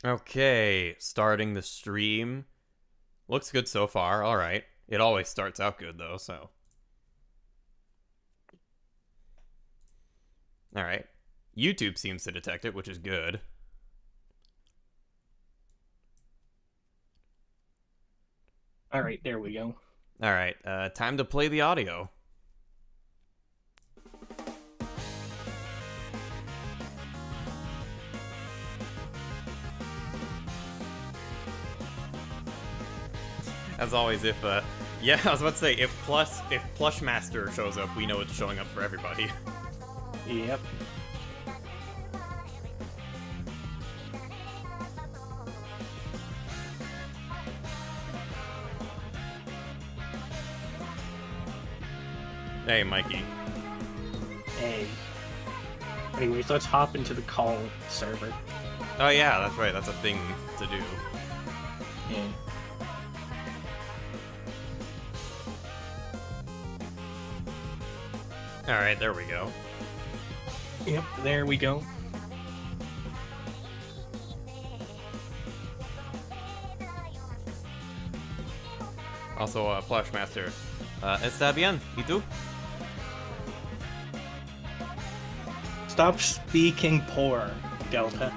Okay, starting the stream. Looks good so far. All right. It always starts out good though, so. All right. YouTube seems to detect it, which is good. All right, there we go. All right, time to play the audio. As always, yeah, I was about to say, if Plush Master shows up, we know it's showing up for everybody. Yep. Hey, Mikey. Hey. Anyways, let's hop into the call server. Oh yeah, that's right. That's a thing to do. Yeah. All right, there we go. Yep, there we go. Also, Plush Master. ¿Está bien? ¿Y tú? Stop speaking poor, Delta.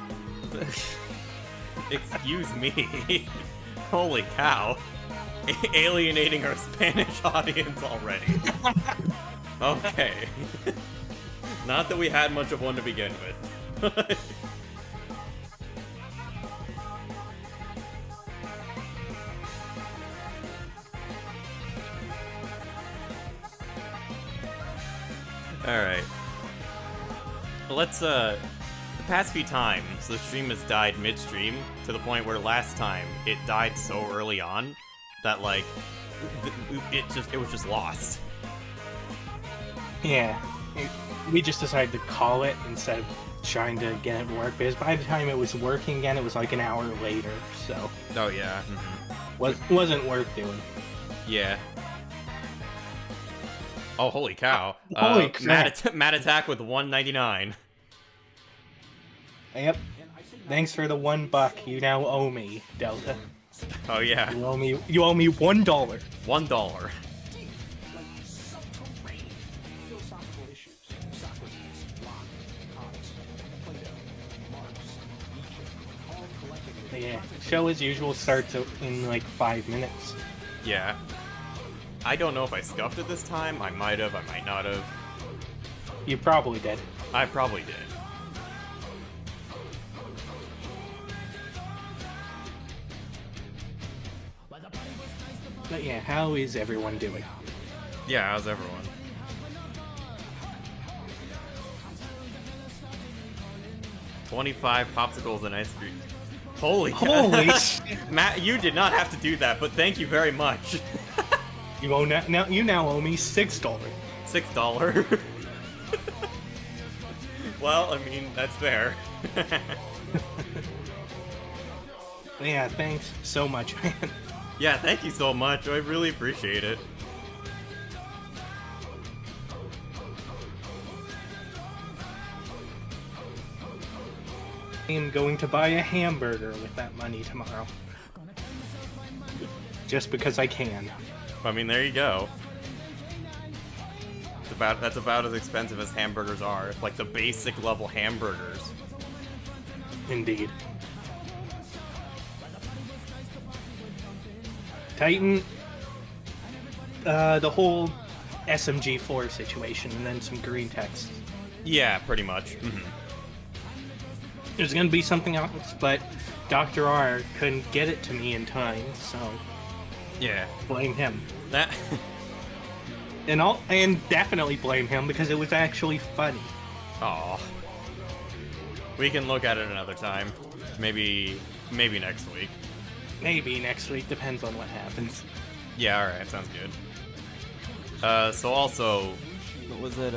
Excuse me. Holy cow. Alienating our Spanish audience already. Okay. Not that we had much of one to begin with. Alright. Let's, the past few times, the stream has died midstream, to the point where last time, it died so early on, that, like, it was just lost. Yeah. We just decided to call it instead of trying to get it to work, because by the time it was working again, it was like an hour later, so... Oh, yeah. Wasn't worth doing. Yeah. Oh, holy cow. Holy crap. Mad Attack with 199. Yep. Thanks for the $1 you now owe me, Delta. Oh, yeah. You owe me $1. $1. Yeah, show as usual starts in like 5 minutes. Yeah. I don't know if I scuffed it this time. I might have, I might not have. You probably did. I probably did. But yeah, how is everyone doing? Yeah, how's everyone? $25 popsicles and ice cream. Holy shit. Matt, you did not have to do that, but thank you very much. You now owe me $6. $6? Well, I mean, that's fair. Yeah, thanks so much, man. Yeah, thank you so much. I really appreciate it. I am going to buy a hamburger with that money tomorrow. Just because I can. I mean, there you go. That's about as expensive as hamburgers are. Like the basic level hamburgers. Indeed. Titan, the whole SMG4 situation, and then some green text. Yeah, pretty much. There's gonna be something else, but Dr. R couldn't get it to me in time, so yeah, blame him. That and definitely blame him because it was actually funny. Aw. We can look at it another time. Maybe next week. Maybe next week, depends on what happens. Yeah, alright, sounds good. So also, what was it,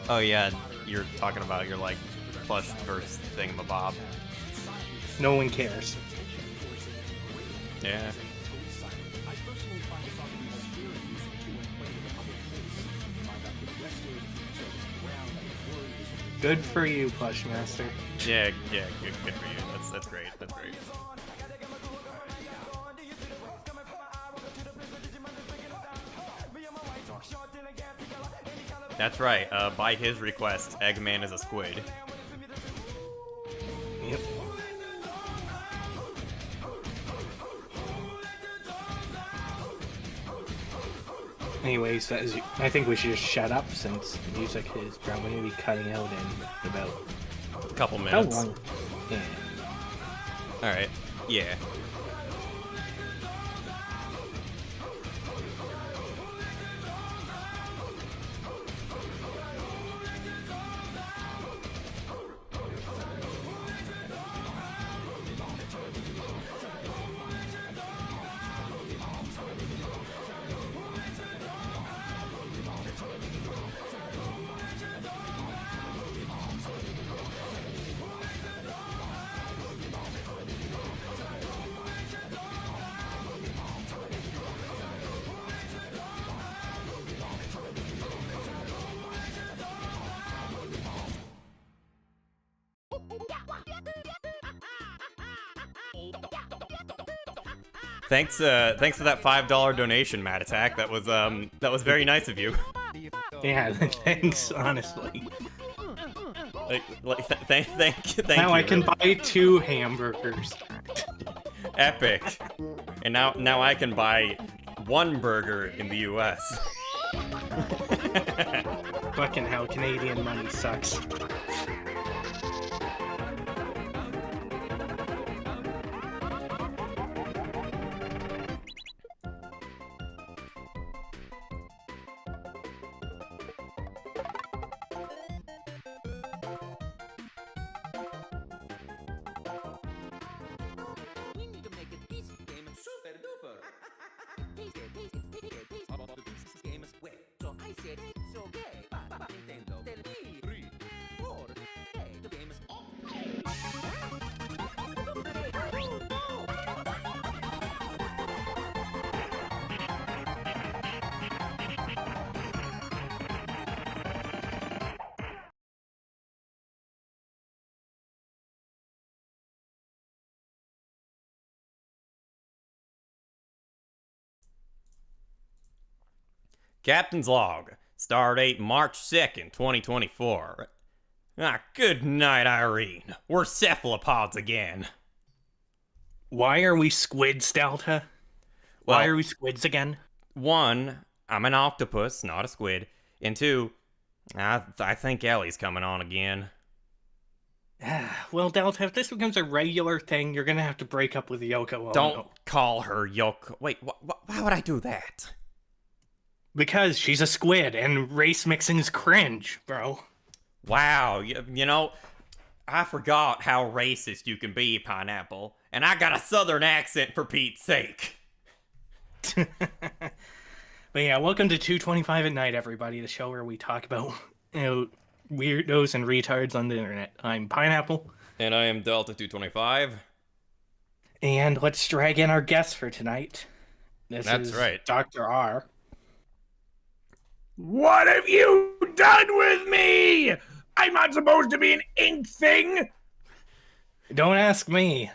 oh yeah, you're talking about your, like, plush verse thingamabob. No one cares. Yeah. Good for you, Plush Master. Yeah, good for you. That's great. That's great. That's right. By his request, Eggman is a squid. Yep. Anyways, I think we should just shut up since the music is probably going to be cutting out in about A couple how minutes. long? Yeah. All right. Yeah. Thanks for that $5 donation, Matt Attack. That was very nice of you. Yeah, thanks, honestly. Thank you. Now I can buy 2 hamburgers. Epic. And now I can buy 1 burger in the U.S. Fucking hell, Canadian money sucks. Captain's log. Stardate March 2nd, 2024. Good night, Irene. We're cephalopods again. Why are we squids, Delta? Well, Why are we squids again? 1, I'm an octopus, not a squid. And 2, I think Ellie's coming on again. Well, Delta, if this becomes a regular thing, you're gonna have to break up with Yoko Ono. Don't call her Yoko. Wait, why would I do that? Because she's a squid, and race mixing's cringe, bro. Wow, you know, I forgot how racist you can be, Pineapple. And I got a southern accent for Pete's sake. But yeah, welcome to 225 at Night, everybody, the show where we talk about, weirdos and retards on the internet. I'm Pineapple. And I am Delta225. And let's drag in our guest for tonight. That's right. Dr. R. What have you done with me? I'm not supposed to be an ink thing. Don't ask me.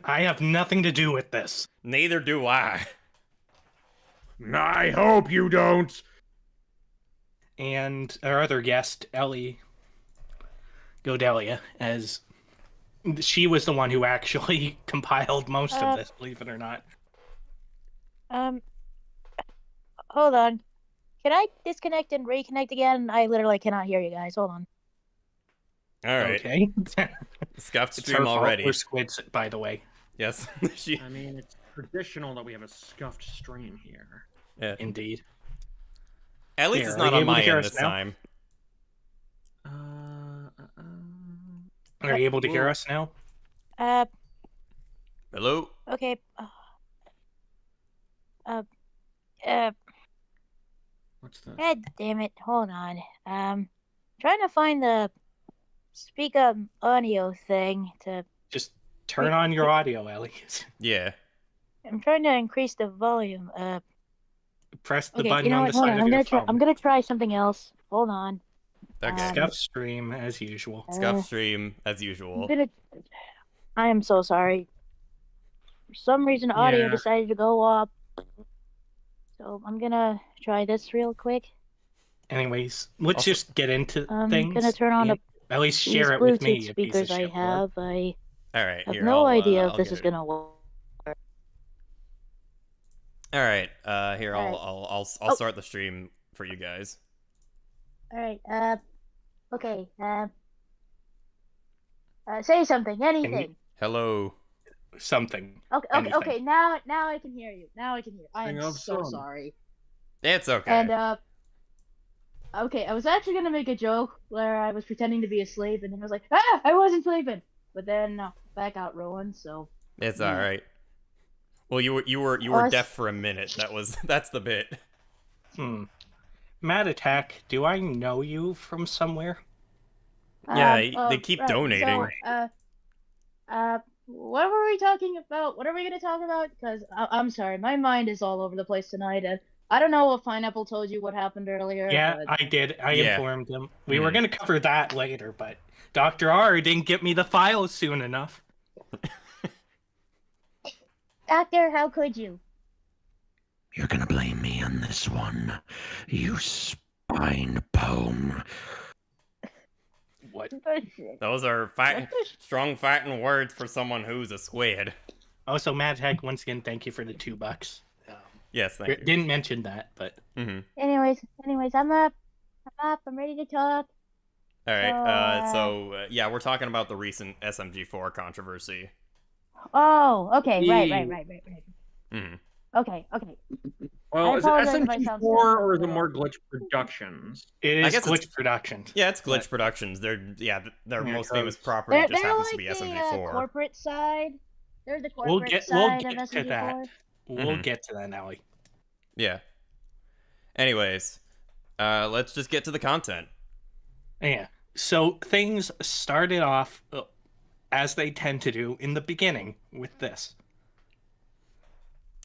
I have nothing to do with this. Neither do I. I hope you don't. And our other guest, Ellie Godelia, as she was the one who actually compiled most of this, believe it or not. Hold on. Can I disconnect and reconnect again? I literally cannot hear you guys. Hold on. All right. Okay. Scuffed It's stream her fault already. we're squids, by the way. Yes. I mean, it's traditional that we have a scuffed stream here. Yeah. Indeed. At least Here, it's are not you on able to my hear end us this now? time. Are you able to hear us now? Hello? Okay. What's that? God damn it. Hold on. Trying to find the speak up audio thing to. Just turn on your audio, Ellie. Yeah. I'm trying to increase the volume. Press the Okay, button you know on what? the Hold side on. of I'm your gonna try. phone. I'm gonna try something else. Hold on. Okay. Scuff stream as usual. Scuff stream as usual. I am so sorry. For some reason, audio Yeah. decided to go up. So I'm gonna try this real quick. Anyways, let's Also- just get into I'm things. gonna turn on At least these share it with me, Bluetooth you piece of speakers I shit. have. I All right, have here, no idea I'll if this get is it. gonna work. All right, here All right. I'll start the stream for you guys. All right. Okay. Say something. Anything. Hello. Something. Okay. anything. Okay. Now I can hear you. Now I can hear. I Sing am of so song. sorry. It's okay. And okay, I was actually gonna make a joke where I was pretending to be asleep, and then I was like, ah, I wasn't sleeping. But then back out ruined. So It's yeah. all right. Well, you were Us- deaf for a minute. That's the bit. Mad Attack, do I know you from somewhere? Yeah, they keep donating. So, what were we talking about? What are we gonna talk about? Because I'm sorry, my mind is all over the place tonight. And I don't know if Pineapple told you what happened earlier. Yeah, but... I did. I Yeah. informed him. We were going to cover that later, but Dr. R didn't get me the files soon enough. Doctor, how could you? You're gonna blame me on this one, you spine poem. What? Those are strong fighting words for someone who's a squid. Also, Mad Attack, once again, thank you for the $2. Yes, thank you. Didn't mention that, but Anyways, I'm up. I'm ready to talk. All right. So, Yeah, we're talking about the recent SMG4 controversy. Oh, okay, right. Mm-hmm. Okay. Well, I is it apologize if I SMG4 sound or is it little- more Glitch Productions? it I is guess Glitch it's- Productions. Yeah, it's Glitch But- Productions. Their Yeah, most famous because- property They're just happens like to be the SMG4. corporate side. They're the We'll corporate get side of to SMG4. that. We'll Mhm. get to that, Nelly. Yeah. Anyways, let's just get to the content. Yeah. So things started off as they tend to do in the beginning with this.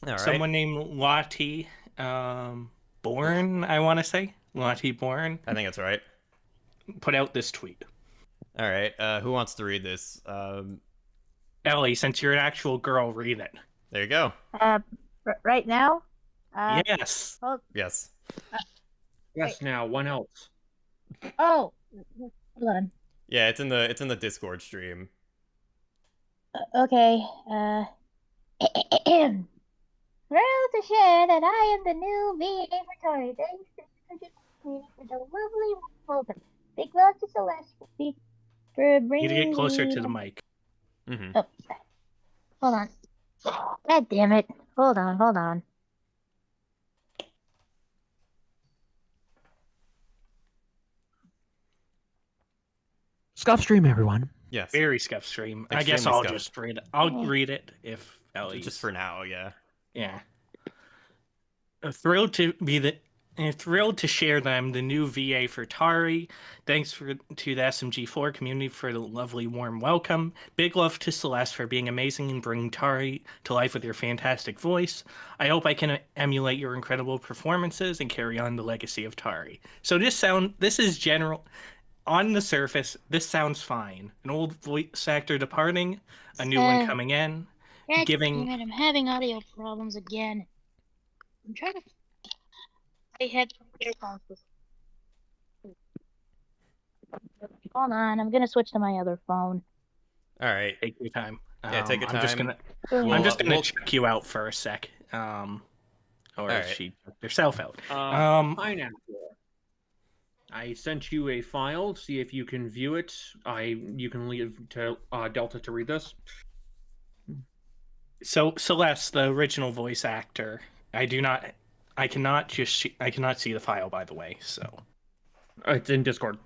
All right. Someone named Lottie Bourne, I want to say. Lottie Bourne I think that's right. put out this tweet. All right. Who wants to read this? Ellie, since you're an actual girl, read it. There you go. Right now? Yes. Yes. Yes, now, one else. Oh, hold on. Yeah, it's in the Discord stream. Okay. Thrilled to share that I am the new VA for Tori. Thanks to the lovely welcome. Big love to Celeste for You bringing need to get closer me... to the mic. Mm-hmm. Oh, hold on. God damn it. Hold on. Scuff stream, everyone. Yes. Very scuff stream. I guess Extremely I'll scuff. just read it. I'll read it if Ellie. Just for now, yeah. Yeah. Thrilled to share them the new VA for Tari. Thanks to the SMG4 community for the lovely warm welcome. Big love to Celeste for being amazing and bringing Tari to life with your fantastic voice. I hope I can emulate your incredible performances and carry on the legacy of Tari. So this is general. On the surface, this sounds fine. An old voice actor departing, a new one coming in, God giving. damn it, I'm having audio problems again. I'm trying to... I had earphones. Hold on, I'm gonna switch to my other phone. All right. Take your time. Yeah, take your I'm just time. gonna. I'm just gonna we'll- check you out for a sec. Or Alright. she took herself out. Pineapple. I sent you a file. See if you can view it. You can leave to Delta to read this. So Celeste, the original voice actor, I cannot see the file, by the way. So It's in Discord.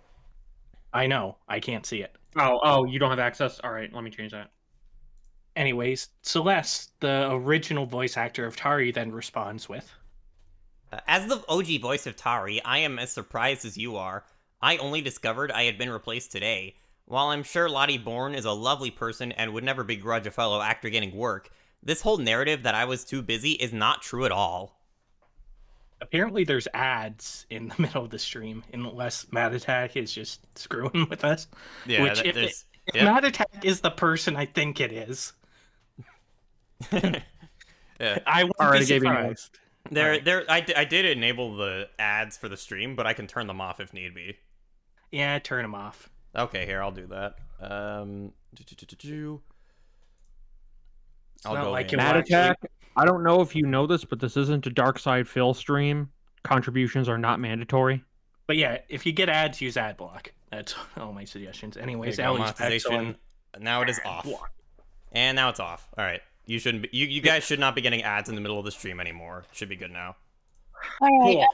I know I can't see it. Oh, you don't have access. All right, let me change that. Anyways, Celeste, the original voice actor of Tari, then responds with, As the OG voice of Tari, I am as surprised as you are. I only discovered I had been replaced today. While I'm sure Lottie Bourne is a lovely person and would never begrudge a fellow actor getting work, this whole narrative that I was too busy is not true at all. Apparently, there's ads in the middle of the stream, unless Mad Attack is just screwing with us. Yeah, Which, if there's. Mad Attack is the person I think it is, Yeah. I wouldn't Alright, be I gave you one. surprised. I did enable the ads for the stream, but I can turn them off if need be. Yeah, turn them off. Okay, here, I'll do that. I'll not go like in. it Mad was- Attack. I don't know if you know this, but this isn't a Dark Side Phil stream. Contributions are not mandatory. But yeah, if you get ads, use ad block. That's all my suggestions. Anyways, There you go, Ellie's back, so monetization. Now it is off. And now it's off. All right. You shouldn't be, you guys should not be getting ads in the middle of the stream anymore. Should be good now. All right. Cool.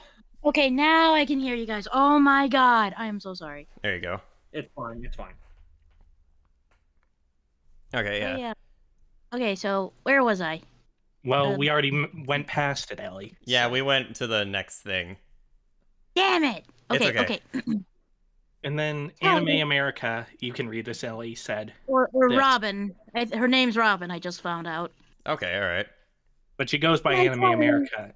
Okay, now I can hear you guys. Oh my god, I am so sorry. There you go. It's fine. It's fine. Okay, Oh, yeah. yeah. Okay, so where was I? well, we already went past it, Ellie. Yeah, so- we went to the next thing. Damn it. It's Okay, okay. And then Oh, Anime yeah. America, you can read this, Ellie said. Or Yes. Robin. Her name's Robin. I just found out. Okay, all right. But she goes by My Anime God. America.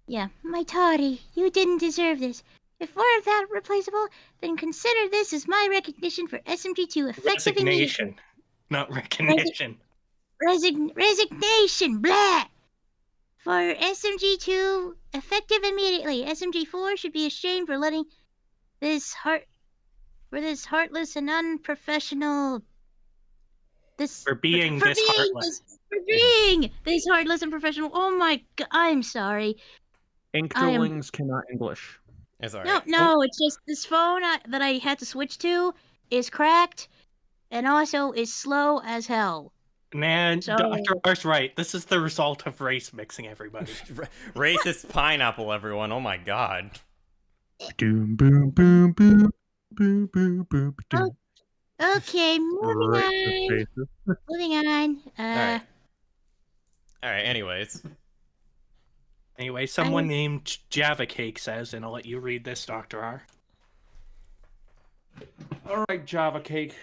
Yeah, my toddy, you didn't deserve this. If we're that replaceable, then consider this as my recognition for SMG2 effective immediately. Resignation, not recognition. Resignation, blah! For SMG2 effective immediately. SMG4 should be ashamed for letting this heartless and unprofessional For being this heartless. For being this heartless and professional. Oh my god, I'm sorry. Inktoolings cannot English. It's all No, right. no, it's just this phone that I had to switch to is cracked and also is slow as hell. Man, So- Dr. R's right. This is the result of race mixing, everybody. Racist pineapple, everyone. Oh my god. Boom, boom, boom, boom, boom, boom, boom, boom. Okay, moving Right in on. the faces. Moving on. Alright. Alright, anyways. Anyway, someone named Java Cake says, and I'll let you read this, Dr. R. All right, Java Cake.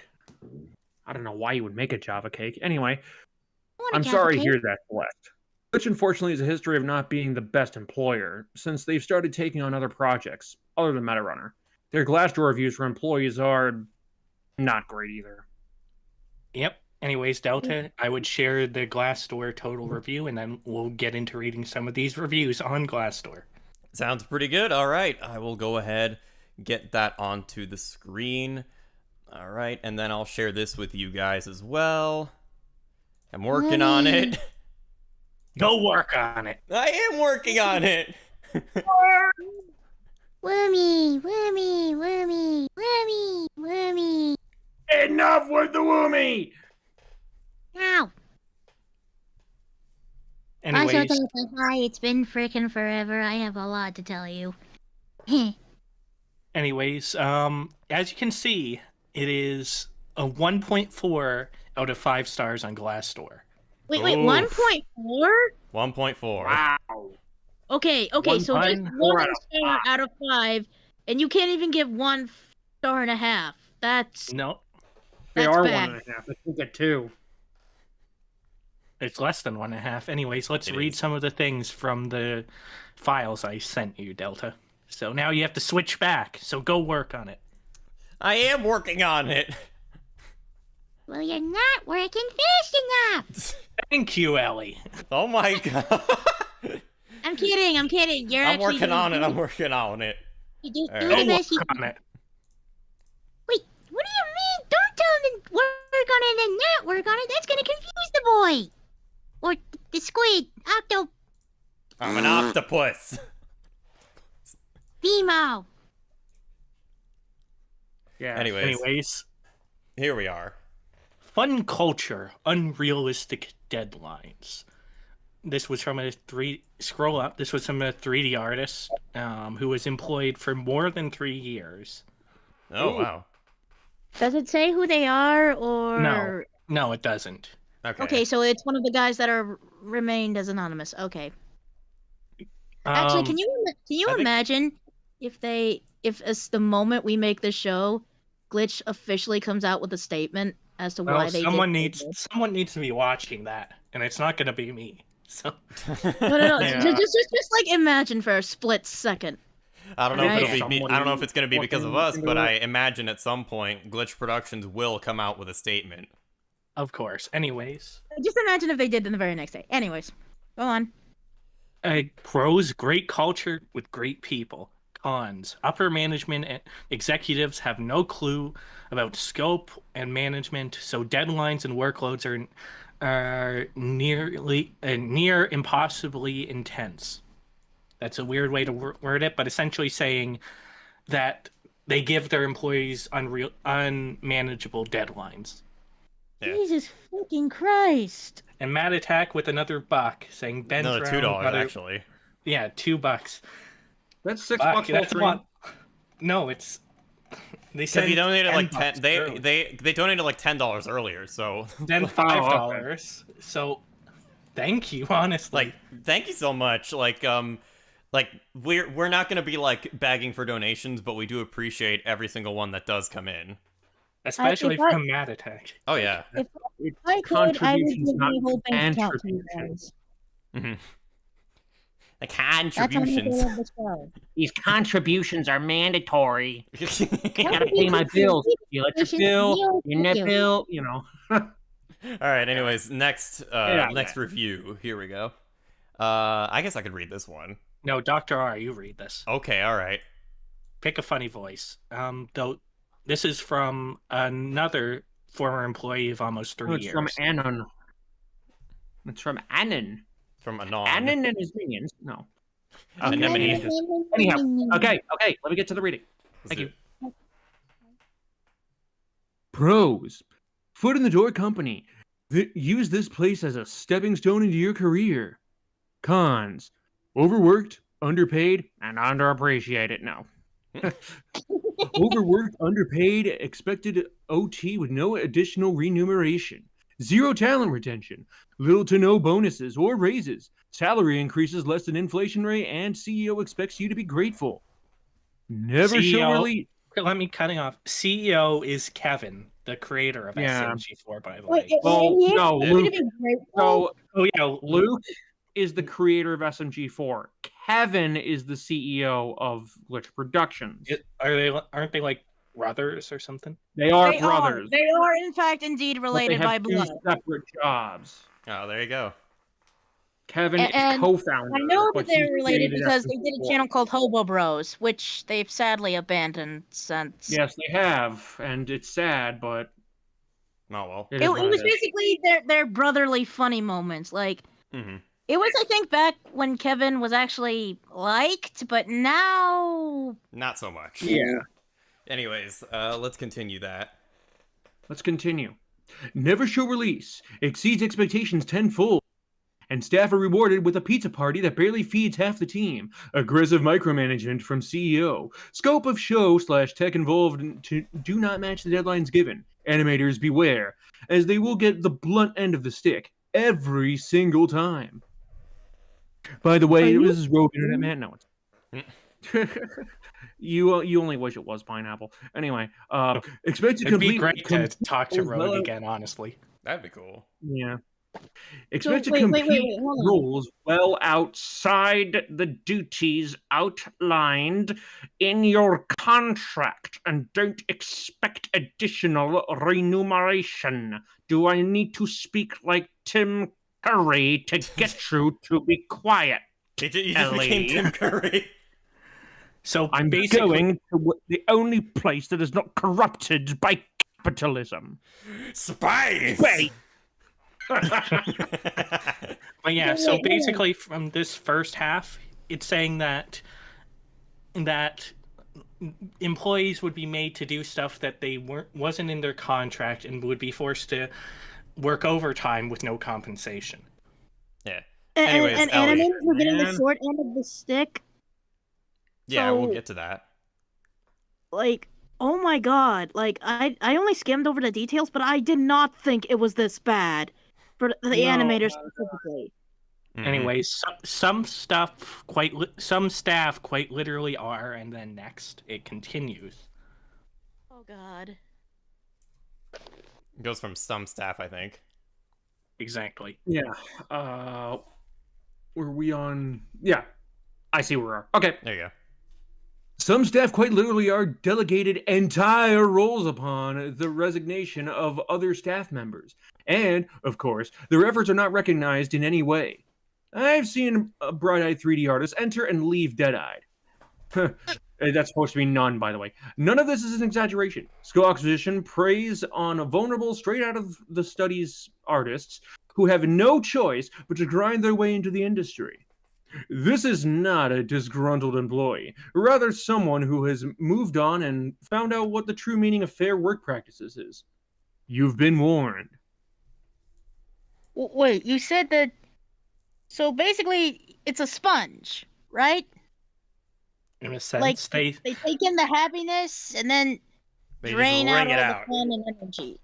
I don't know why you would make a Java Cake. Anyway, I want a I'm Java sorry to cake. hear that, Celeste. Which unfortunately is a history of not being the best employer, since they've started taking on other projects, other than MetaRunner. Their Glassdoor reviews for employees are not great either. Yep. Anyways, Delta, I would share the Glassdoor total review, and then we'll get into reading some of these reviews on Glassdoor. Sounds pretty good. All right, I will go ahead, get that onto the screen. All right, and then I'll share this with you guys as well. I'm working on it. Go work on it. I am working on it. Wormy, wormy, wormy, wormy, wormy. Enough with the Woomy! Ow. Anyways, Also, Delta, hi, it's been frickin' forever. I have a lot to tell you. as you can see, it is a 1.4 out of 5 stars on Glassdoor. Wait, Oof. 1.4? 1.4. Wow. Okay, so just One 1 out of star out of 5, and you can't even give 1.5 stars. That's No, They That's are bad. 1.5. I think they're 2. it's less than 1.5. Anyways, let's It read is. some of the things from the files I sent you, Delta. So now you have to switch back, so go work on it. I am working on it. Well, you're not working fast enough. Thank you, Ellie. Oh my god. I'm kidding. You're I'm actually working on it. doing- I'm working on it. You do, All do right. Go the best you work can. on it. Wait, what do you mean? Don't tell him to work on it and not work on it. That's gonna confuse the boy. Or the squid, octo, I'm an octopus. Vimo. Yeah. Anyways, Here we are. fun culture, unrealistic deadlines. This was from a scroll up. This was from a 3D artist who was employed for more than 3 years. Oh, Ooh. wow. Does it say who they are, or... No, it doesn't. Okay, so it's one of the guys that are remained as anonymous. Okay. Actually, can you I think- imagine if as the moment we make the show, Glitch officially comes out with a statement as to why they someone did needs to be watching that, and it's not going to be me. So No. Yeah. Just like imagine for a split second. I don't know if Right. it'll be. I don't know if it's going to be because of us, Looking but into I imagine at some point Glitch Productions will come out with a statement. of course. Anyways, Just imagine if they did in the very next day. Anyways, go on. pros, great culture with great people. Cons, upper management and executives have no clue about scope and management, so deadlines and workloads are near impossibly intense. That's a weird way to word it, but essentially saying that they give their employees unmanageable deadlines. Yeah. Jesus fucking Christ. And Mad Attack with another buck saying Ben's Another $2 actually. Yeah, $2. That's $6 Buck, whole that's a stream. lot. No, it's they Because said he donated like $10 10. early. They donated like $10 earlier. So Then $5. So thank you, honestly. like, thank you so much. Like we're not gonna be like begging for donations, but we do appreciate every single one that does come in. Especially if I- from Mad Attack. Oh yeah. If It's I could, I would contributions, give not my whole bank account to you contributions. guys. Mm-hmm. Like That's how much I contributions. love this show. These contributions are mandatory. I gotta pay my bills. You let your bill, your net bill, you know. All right. Anyways, next Yeah. review. Here we go. I guess I could read this one. No, Dr. R, you read this. Okay. All right. Pick a funny voice. Though this is from another former employee of almost 3 It's years. from Anon. It's from Anon. From Anon. Anon and his minions. No. Anemone. Anyhow, okay, let me get to the reading. Thank you. Pros. Foot in the door company. Use this place as a stepping stone into your career. Cons. Overworked, underpaid, and underappreciated. No. Overworked, underpaid, expected OT with no additional remuneration. Zero talent retention. Little to no bonuses or raises. Salary increases less than inflation rate, and CEO expects you to be grateful. Never show CEO really. Let me cut it off. CEO is Kevin, the creator of Yeah. SMG4, by the way. Well, no, Luke. So Oh yeah, Luke is the creator of SMG4. Kevin is the CEO of Glitch Productions. aren't they like brothers or something? They are They brothers. They are, in fact, indeed but they related by have two blood. separate jobs. Oh, there you go. Kevin is And co-founder. I know but that they're he related created because they did a SMG4. channel called Hobo Bros, which they've sadly abandoned since. Yes, they have, and it's sad, but Oh well. it It is what was it is. basically their brotherly funny moments. Like, Mm-hmm. it was, I think, back when Kevin was actually liked, but now. Not so much. Yeah. Anyways, let's continue that. Let's continue. Never show release. Exceeds expectations tenfold. And staff are rewarded with a pizza party that barely feeds half the team. Aggressive micromanagement from CEO. Scope of show / tech involved do not match the deadlines given. Animators beware, as they will get the blunt end of the stick every single time. By the way, this is Rogue Internet Man. No, it's you only wish it was Pineapple. Anyway, expect to It'd be complete. great to talk to Rogue well- again, honestly. That'd be cool. Yeah. Expect to wait, complete hold on. roles well outside the duties outlined in your contract and don't expect additional remuneration. Do I need to speak like Tim Curry to get you to be quiet? You just Ellie. became Tim Curry. So I'm basically, going to the only place that is not corrupted by capitalism. Spice. Wait. But yeah, so basically from this first half, it's saying that employees would be made to do stuff that they wasn't in their contract and would be forced to work overtime with no compensation. Yeah. And Anyways, Ellie. animators were getting the Man. short end of the stick. Yeah, we'll So- get to that. Like, oh my god! Like, I only skimmed over the details, but I did not think it was this bad for the No, animators specifically. Mhm. Anyways, some staff quite literally are, and then next it continues. Oh god. It goes from some staff, I think. Exactly. Yeah. were we on? Yeah, I see where we are. Okay. There you go. Some staff quite literally are delegated entire roles upon the resignation of other staff members. And, of course, their efforts are not recognized in any way. I've seen a bright-eyed 3D artist enter and leave dead-eyed. That's supposed to be none, by the way. None of this is an exaggeration. Skill acquisition preys on vulnerable, straight-out-of-the-studies artists who have no choice but to grind their way into the industry. This is not a disgruntled employee, rather someone who has moved on and found out what the true meaning of fair work practices is. You've been warned. Wait, you said that. So basically, it's a sponge, right? In a sense, Like they they take in the happiness and then They drain just out wring all it the out. fun and energy.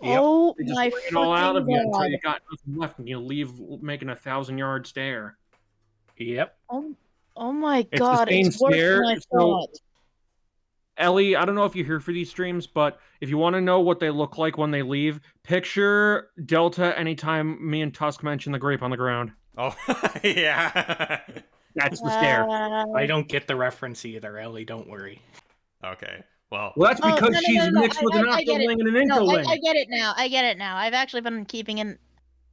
Yep. Oh They just my bring it all out of you fucking until god! you got nothing left and you leave making a 1,000-yard stare. Yep. Oh my the god! same It's worse stare, than I so- thought. Ellie, I don't know if you're here for these streams, but if you want to know what they look like when they leave, picture Delta anytime me and Tusk mention the grape on the ground. Oh, yeah. That's the stare. I don't get the reference either, Ellie. Don't worry. Okay. Well, Well, that's Oh, because no, she's no. mixed with an I get it. octoling and an No, interling. I get it now. I get it now. I've actually been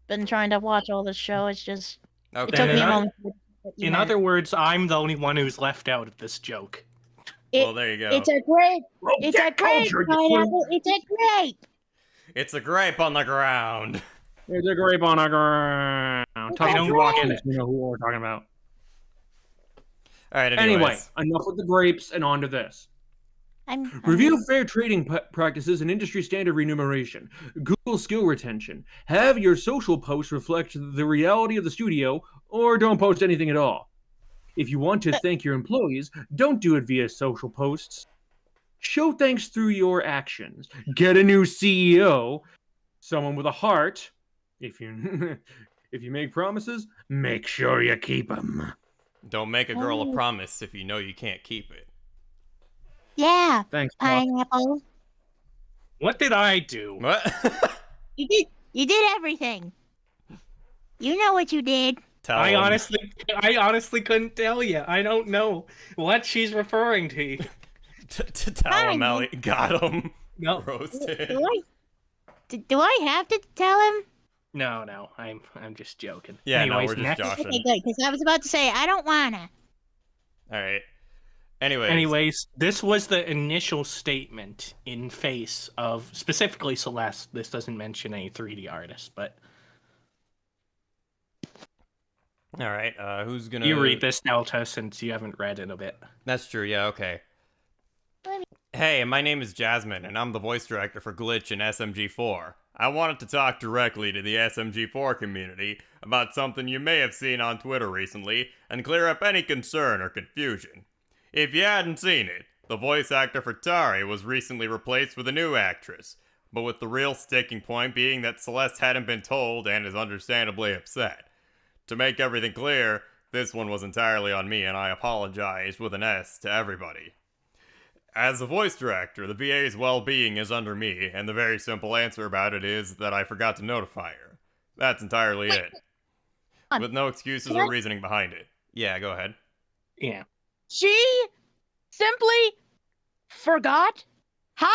been trying to watch all this show. It's just it okay. took me a Then moment. to get you In there. other words, I'm the only one who's left out of this joke. Well, there you go. It's a grape. Well, It's a get grape, cultured, you pineapple. It's a grape. It's a grape on the ground. There's a grape on the ground. Tusk, if don't you're watching get this, you know who we're talking about. All right. Anyway, enough with the grapes and on to this. I'm Review fair trading practices and industry standard remuneration. Google skill retention. Have your social posts reflect the reality of the studio, or don't post anything at all. If you want to thank your employees, don't do it via social posts. Show thanks through your actions. Get a new CEO, someone with a heart. If you if you make promises, make sure you keep them. Don't make a girl a promise if you know you can't keep it. Yeah, Thanks, Bob. pineapple. What did I do? What? You did everything. You know what you did. Tell I him. honestly couldn't tell you. I don't know what she's referring to. To tell him, Fine. Ellie. Got him. No, Roasted. Do I have to tell him? no, I'm just joking. Yeah, Anyways, no, we're just next- joshing. Okay, good. Because I was about to say I don't wanna. All right. Anyways. Anyways, this was the initial statement in face of specifically Celeste. This doesn't mention any 3D artists, but All right. Who's gonna? you read this, Delta, since you haven't read it a bit. That's true. Yeah. Okay. Let me- Hey, my name is Jasmine, and I'm the voice director for Glitch in SMG4. I wanted to talk directly to the SMG4 community about something you may have seen on Twitter recently and clear up any concern or confusion. If you hadn't seen it, the voice actor for Tari was recently replaced with a new actress, but with the real sticking point being that Celeste hadn't been told and is understandably upset. To make everything clear, this one was entirely on me, and I apologize with an S to everybody. As a voice director, the VA's well-being is under me, and the very simple answer about it is that I forgot to notify her. That's entirely it. With no excuses or reasoning behind it. Yeah, go ahead. Yeah. She simply forgot? How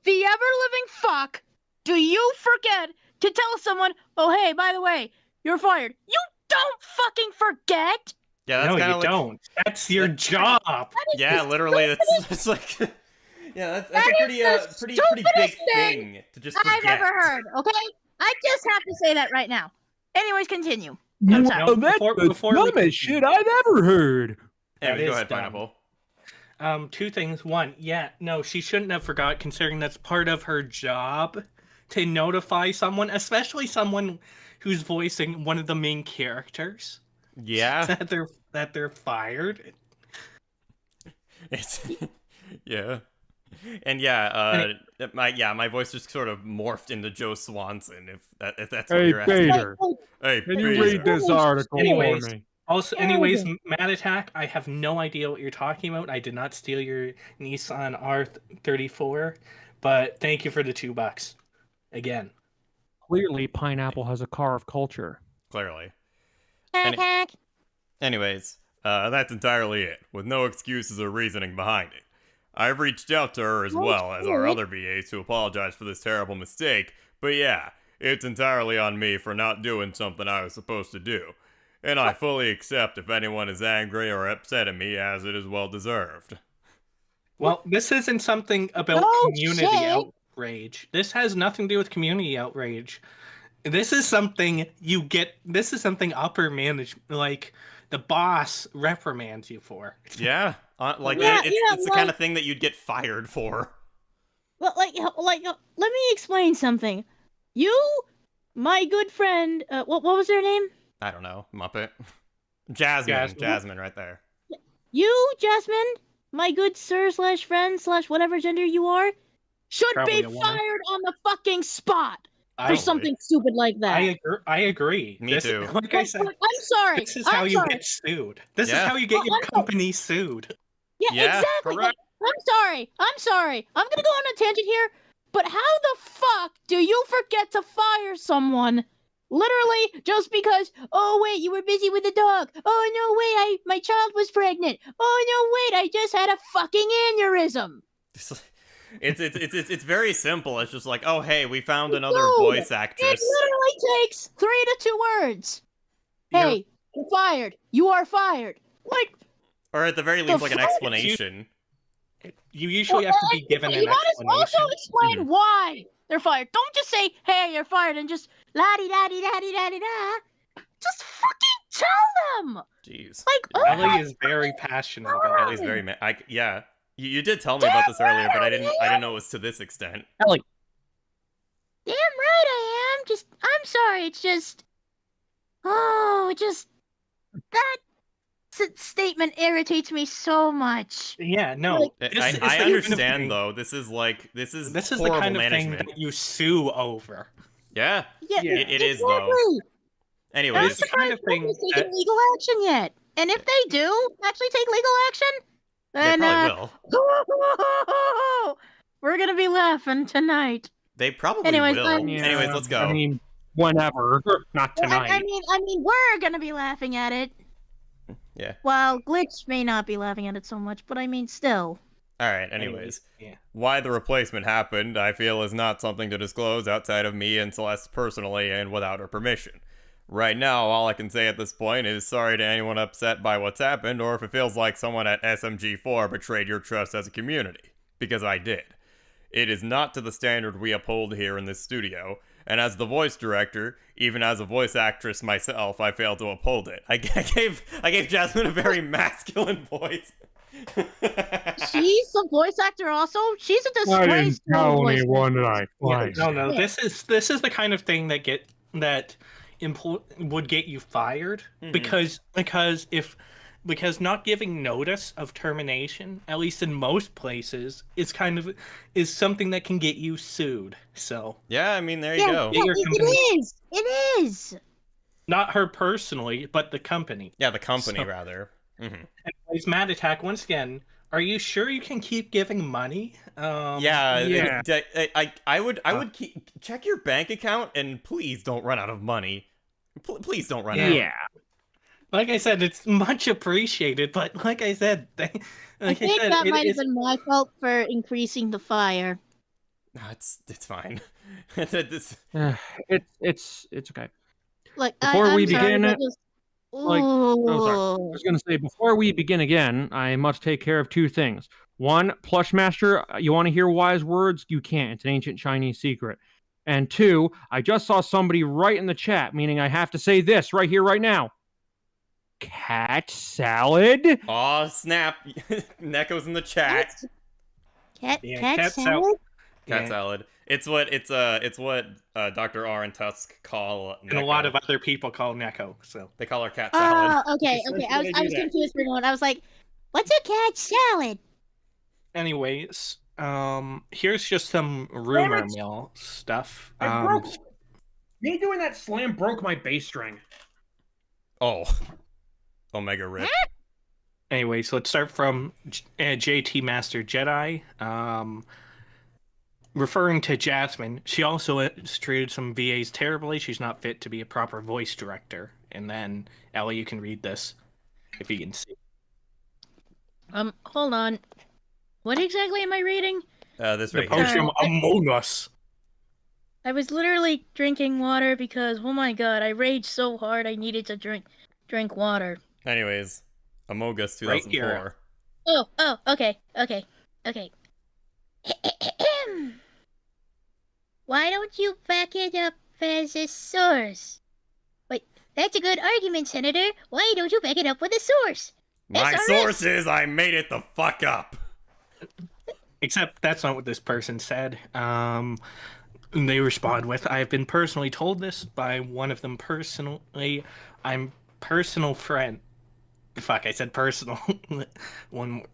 the ever-living fuck do you forget to tell someone, oh, hey, by the way, you're fired? You don't fucking forget! Yeah, that's No, kind you of like... don't. That's your job. That is Yeah, the literally, stupidest it's like... Yeah, that's That a is pretty, the pretty big stupidest thing to just I've forget. ever heard, okay? I just have to say that right now. Anyways, continue. No, sorry. no, that's before- the before we dumbest continue. shit I've ever heard. Anyway, That go is ahead, dumb. Pineapple. Two things. One, yeah, no, she shouldn't have forgot, considering that's part of her job to notify someone, especially someone who's voicing one of the main characters, Yeah? that they're fired. It's... yeah. And yeah, my voice just sort of morphed into Joe Swanson, if that's what Hey, you're asking. Peter, Hey, can you Peter. read this article Anyways. for me? Also, Yeah, anyways, okay. Mad Attack, I have no idea what you're talking about. I did not steal your Nissan R34, but thank you for the $2. Again. Clearly, Pineapple has a car of culture. Clearly. Hack. Anyways, that's entirely it, with no excuses or reasoning behind it. I've reached out to her as well as our other VAs to apologize for this terrible mistake, but yeah, it's entirely on me for not doing something I was supposed to do. And I fully accept if anyone is angry or upset at me, as it is well deserved. Well, this isn't something about community outrage. This has nothing to do with community outrage. This is something this is something upper management, like the boss, reprimands you for. Yeah, it's the kind of thing that you'd get fired for. Well, let me explain something. You, my good friend, what was their name? I don't know, Muppet. Jasmine right there. You, Jasmine, my good sir / friend / whatever gender you are, should Probably be fired on the fucking spot for something stupid like that. I agree. Me too. Like I said, I'm sorry. this is how you get sued. This is how you get your company sued. Yeah, exactly. Correct. I'm sorry. I'm gonna go on a tangent here, but how the fuck do you forget to fire someone? Literally, just because, oh wait, you were busy with the dog. Oh no, wait, my child was pregnant. Oh no, wait, I just had a fucking aneurysm. It's very simple. It's just like, oh hey, we found another voice actress. It literally takes 3 to 2 words. Hey, you're fired. You are fired. Like, or at the very least, like an explanation. You usually have to be given an explanation. You gotta also explain why they're fired. Don't just say, hey, you're fired, and just la-di-da-di-da-di-da-di-da. Just fucking tell them. Jeez. Like, Ellie is very passionate about it. Ellie's very yeah. You did tell me about this earlier, but I didn't know it was to this extent. Ellie. Damn right I am. I'm sorry. It's just, that statement irritates me so much. Yeah, no. I understand though. This is the kind of thing that you sue over. Yeah. It is though. Anyways, that's the kind of thing taking legal action yet. And if they do actually take legal action, then they probably will. We're gonna be laughing tonight. They probably will. Yeah, Anyways, let's go. I mean, whenever, not tonight. I mean, we're gonna be laughing at it. Yeah. Well, Glitch may not be laughing at it so much, but I mean, still. Alright, anyways. Why the replacement happened, I feel, is not something to disclose outside of me and Celeste personally and without her permission. Right now, all I can say at this point is sorry to anyone upset by what's happened, or if it feels like someone at SMG4 betrayed your trust as a community. Because I did. It is not to the standard we uphold here in this studio, and as the voice director, even as a voice actress myself, I failed to uphold it. I gave Jasmine a very masculine voice. She's a voice actor also? She's a disgrace. I didn't tell anyone that I liked. No. This is the kind of thing that would get you fired, because not giving notice of termination, at least in most places, is something that can get you sued. So yeah, I mean, there you go. It is. Not her personally, but the company. Yeah, the company rather. Anyways, Mad Attack, once again, are you sure you can keep giving money? I would check your bank account and please don't run out of money. Please don't run out. Yeah. Like I said, it's much appreciated, but like I said, I think that might have been my fault for increasing the fire. No, it's fine. It's okay. Like, before we begin, I was going to say, before we begin again, I must take care of 2 things. 1, Plushmaster, you want to hear wise words? You can't. It's an ancient Chinese secret. And 2, I just saw somebody write in the chat, meaning I have to say this right here, right now. Cat salad? Aw, snap. Neko's in the chat. Cat salad? Cat salad. It's what Dr. R and Tusk call Neko. And a lot of other people call Neko, so they call her cat salad. Oh, okay. I was confused for a moment. I was like, what's a cat salad? Anyways, here's just some rumor mill stuff. Me doing that slam broke my bass string. Oh. Omega Rip. Anyways, let's start from JT Master Jedi. Referring to Jasmine, she also treated some VAs terribly. She's not fit to be a proper voice director. And then, Ellie, you can read this if you can see. Hold on. What exactly am I reading? This The right here. potion Among Us. I was literally drinking water because, oh my god, I raged so hard I needed to drink water. Anyways, Among Us Right 2004. here. Okay. Why don't you back it up as a source? Wait, that's a good argument, Senator. Why don't you back it up with a source? My SRS. source is I made it the fuck up. Except that's not what this person said. They respond with, I have been personally told this by one of them personally. I'm personal friend. Fuck, I said personal one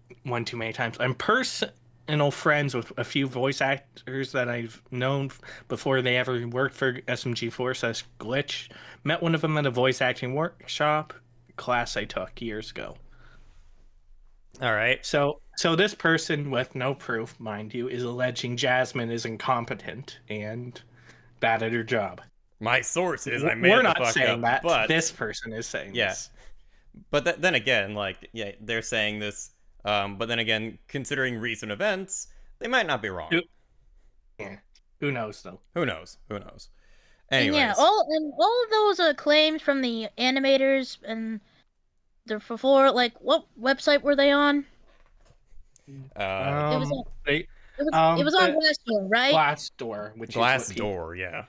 too many times. I'm personal friends with a few voice actors that I've known before they ever worked for SMG4 / Glitch. Met one of them at a voice acting workshop class I took years ago. All right. So this person, with no proof, mind you, is alleging Jasmine is incompetent and bad at her job. My source is I made We're it the not fuck saying up, that. but This person is saying this. But then again, like, yeah, they're saying this. But then again, considering recent events, they might not be wrong. Yeah. Who knows though? Who knows? And Anyways, yeah, all of those claims from the animators and the before, like, what website were they on? It was on, They, it was on Glassdoor, right? Glassdoor, which is what people... Glassdoor, yeah.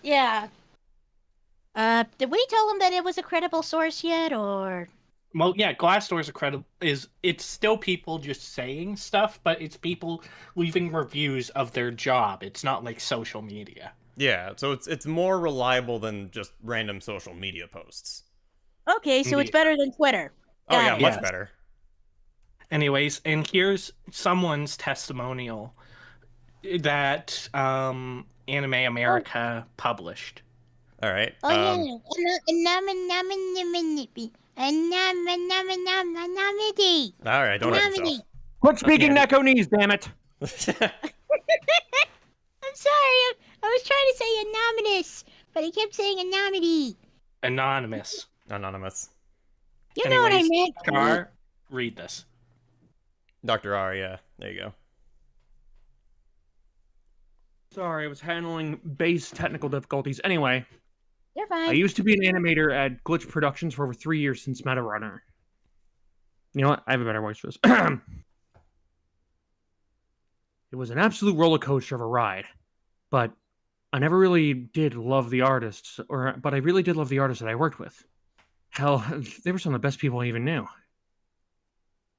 Yeah. Did we tell them that it was a credible source yet, or? Well, yeah, Glassdoor is a credible. It's still people just saying stuff, but it's people leaving reviews of their job. It's not like social media. Yeah, so it's more reliable than just random social media posts. Okay, so it's better than Twitter. Oh yeah, Got it. much better. Anyways, and here's someone's testimonial that Anime America published. All right. Oh yeah. All right, don't hurt yourself. Quit speaking Okay. Nekonese, damn it! I'm sorry. I was trying to say anonymous, but I kept saying anonymity. Anonymous. Anonymous. You know what I meant. Car, read this. Dr. R, yeah. There you go. Sorry, I was handling base technical difficulties. Anyway, You're I fine. used to be an animator at Glitch Productions for over 3 years since Meta Runner. You know what? I have a better voice for this. It was an absolute roller coaster of a ride, but I never really did love the artists, but I really did love the artists that I worked with. Hell, they were some of the best people I even knew.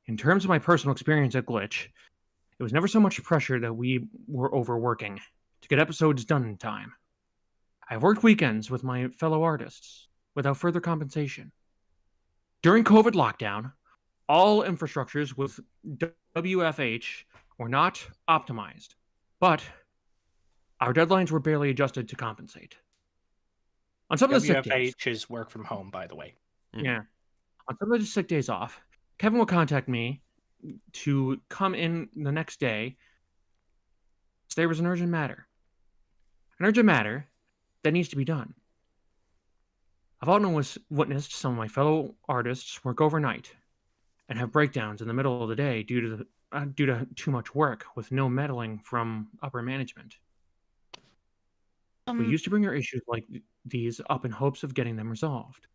In terms of my personal experience at Glitch, it was never so much pressure that we were overworking to get episodes done in time. I worked weekends with my fellow artists without further compensation. During COVID lockdown, all infrastructures with WFH were not optimized, but our deadlines were barely adjusted to compensate. On some of the sick days, WFH is work from home, by the way. yeah, on some of the sick days off, Kevin will contact me to come in the next day. So there was an urgent matter that needs to be done. I've often witnessed some of my fellow artists work overnight and have breakdowns in the middle of the day due to too much work with no meddling from upper management. We used to bring our issues like these up in hopes of getting them resolved,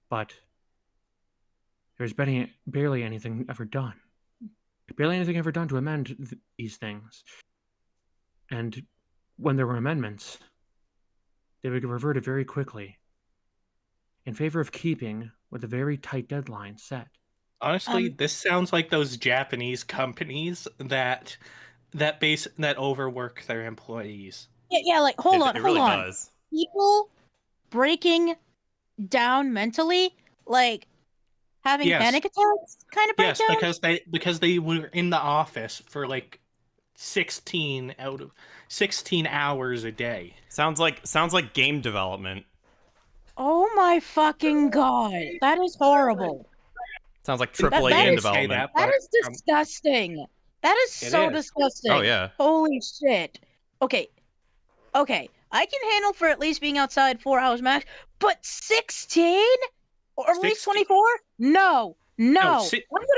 but there's barely anything ever done. Barely anything ever done to amend these things. And when there were amendments, they would get reverted very quickly in favor of keeping with a very tight deadline set. Honestly, this sounds like those Japanese companies that overwork their employees. Yeah, like hold on. It really does. People breaking down mentally, like having Yes. panic attacks, kind of Yes, breakdowns. because they were in the office for like 16 hours a day. Sounds like game development. Oh my fucking god, that is horrible. Sounds like AAA that game is- development. That is disgusting. That is It so is. disgusting. Oh yeah. Holy shit. Okay. I can handle for at least being outside 4 hours max, but 16? Or at least 16 24? No. No, I'm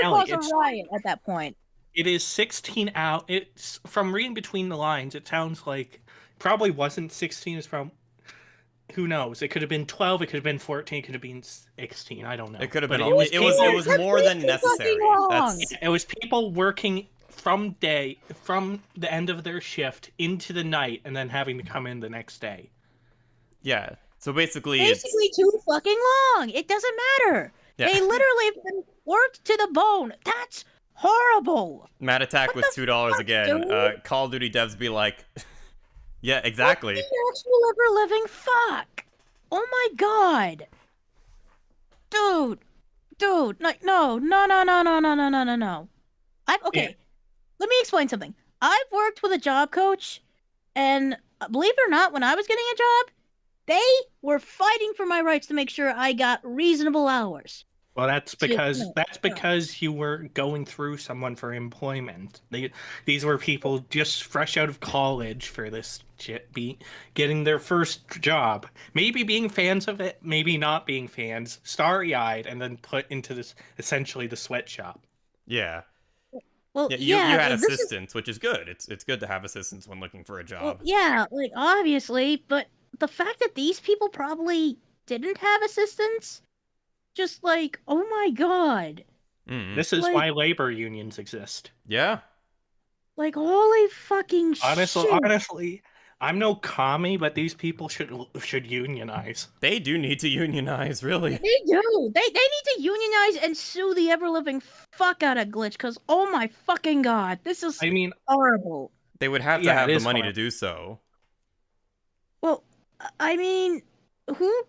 gonna Ellie, cause a riot at that point. It is 16 out. It's from reading between the lines. It sounds like probably wasn't 16. It's from who knows? It could have been 12. It could have been 14. It could have been 16. I don't know. It could have But been. it was It was That's more than way too necessary. fucking long. That's It was people working from the end of their shift into the night and then having to come in the next day. yeah. So basically, Basically too fucking long. It doesn't matter. Yeah. They literally have been worked to the bone. That's horrible. Mad Attack What with the $2 fuck, again. dude? Call of Duty devs be like, yeah, exactly. What the actual ever living fuck? Oh my god. Dude. Like, no. Okay. Yeah. Let me explain something. I've worked with a job coach, and believe it or not, when I was getting a job, they were fighting for my rights to make sure I got reasonable hours. Well, that's So, because yeah. you were going through someone for employment. These were people just fresh out of college for this shit, getting their first job. Maybe being fans of it, maybe not being fans, starry-eyed, and then put into this essentially the sweatshop. Yeah. Well, Yeah, you had this is- assistants, which is good. It's good to have assistants when looking for a job. Well, yeah, like obviously, but the fact that these people probably didn't have assistants, just like, oh my god, Mhm. This is Like- why labor unions exist. Yeah. like holy fucking shit. Honestly, I'm no commie, but these people should unionize. They do need to unionize, really. They do. They need to unionize and sue the ever living fuck out of Glitch, because oh my fucking god, this is I mean, horrible. They would have to Yeah, have it the is money to horrible. do so. Well, I mean, who?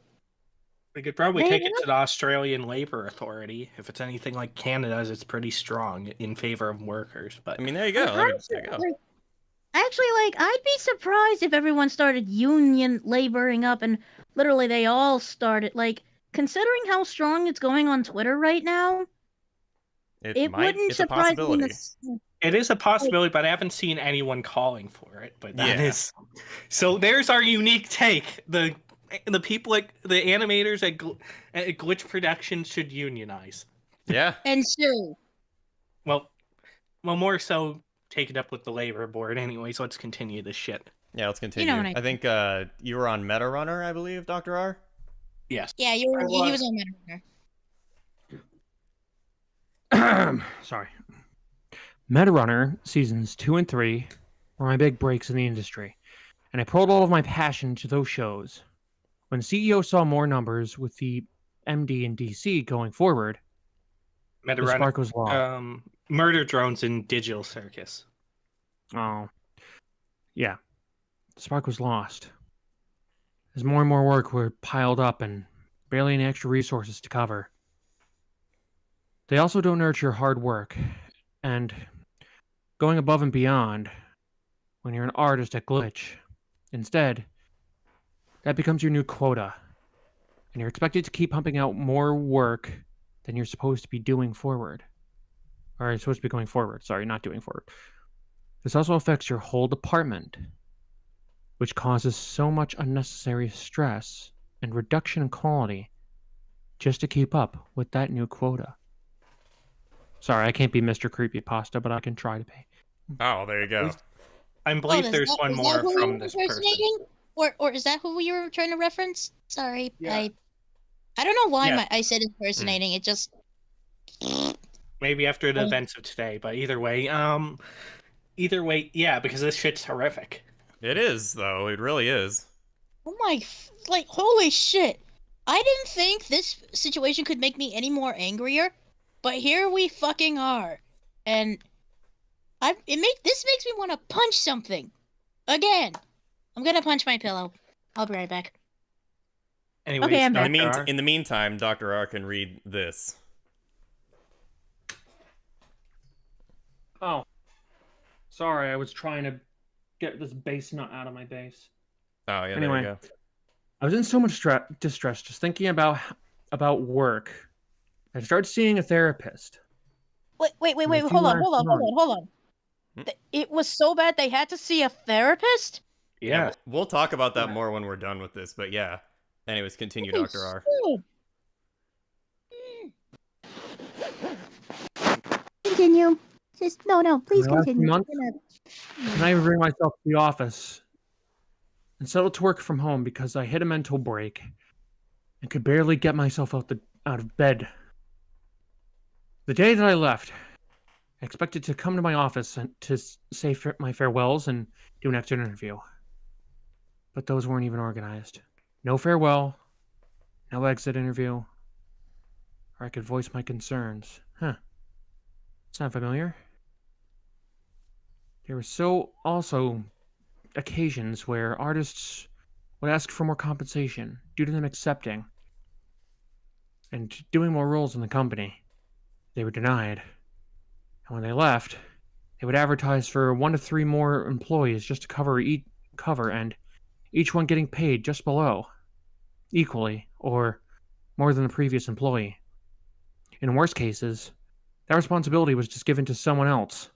we could probably They take it to the Australian Labor Authority. If it's anything like Canada's, it's pretty strong in favor of workers. But I mean, there you go. There you go. Actually, like, I'd be surprised if everyone started union laboring up and literally they all started, like, considering how strong it's going on Twitter right now, it wouldn't It's a surprise me. possibility. it is a possibility, but I haven't seen anyone calling for it. But that Yeah. is so. There's our unique take. The people at the animators at Glitch Productions should unionize. Yeah. And sue. Well, more so take it up with the labor board. Anyways, let's continue this shit. Yeah, let's continue. what I I think you were on Meta Runner, I believe, Dr. R. Yes. Yeah, he was on Meta. Sorry. Meta Runner seasons 2 and 3 were my big breaks in the industry, and I poured all of my passion to those shows. When CEO saw more numbers with the MD and DC going forward, the spark was lost. Murder drones in Digital Circus. Oh, yeah. The spark was lost. As more and more work were piled up and barely any extra resources to cover. They also don't nurture hard work and going above and beyond when you're an artist at Glitch. Instead, that becomes your new quota, and you're expected to keep pumping out more work than you're supposed to be doing forward. Or you're supposed to be going forward. Sorry, not doing forward. This also affects your whole department, which causes so much unnecessary stress and reduction in quality just to keep up with that new quota. Sorry, I can't be Mr. Creepypasta, but I can try to be. Oh, there you go. I believe there's one more from this person. Or is that who you were trying to reference? Sorry, Yeah. I don't know why Yeah. I said impersonating. It just Maybe after the events of today, but either way, yeah, because this shit's horrific. It is, though. It really is. oh my, like holy shit! I didn't think this situation could make me any more angrier, but here we fucking are, and this makes me want to punch something again. I'm gonna punch my pillow. I'll be right back. Anyways, Okay, I'm back. In the meantime, Dr. R can read this. Oh. Sorry, I was trying to get this bass nut out of my bass. Oh, yeah, Anyway. there you go. I was in so much distress just thinking about work. I started seeing a therapist. Wait, a few hold on. last months. It was so bad they had to see a therapist? Yeah. We'll talk about that more when we're done with this, but yeah. Anyways, continue, Holy Dr. R. shit. Continue. Just no, please In the last few continue. months, can I bring myself to the office and settle to work from home because I hit a mental break and could barely get myself out of bed. The day that I left, I expected to come to my office and to say my farewells and do an exit interview. But those weren't even organized. No farewell, no exit interview, or I could voice my concerns. Huh. Sound familiar? There were also occasions where artists would ask for more compensation due to them accepting and doing more roles in the company. They were denied. And when they left, they would advertise for 1 to 3 more employees just to cover and each one getting paid just below, equally, or more than the previous employee. In worst cases, that responsibility was just given to someone else,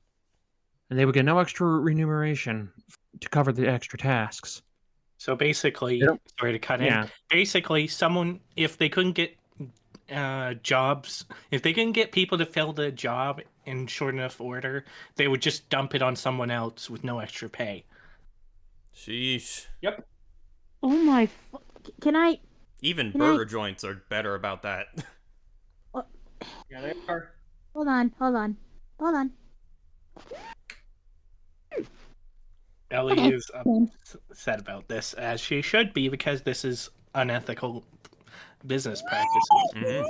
and they would get no extra remuneration to cover the extra tasks. So basically, Yep. sorry to cut Yeah. in. Basically, someone, if they couldn't get jobs, if they couldn't get people to fill the job in short enough order, they would just dump it on someone else with no extra pay. Sheesh. Yep. Oh my! Can I? Even Can burger joints are better about that. Yeah, they are. Hold on. Ellie Okay. is upset about this, as she should be, because this is unethical business practices.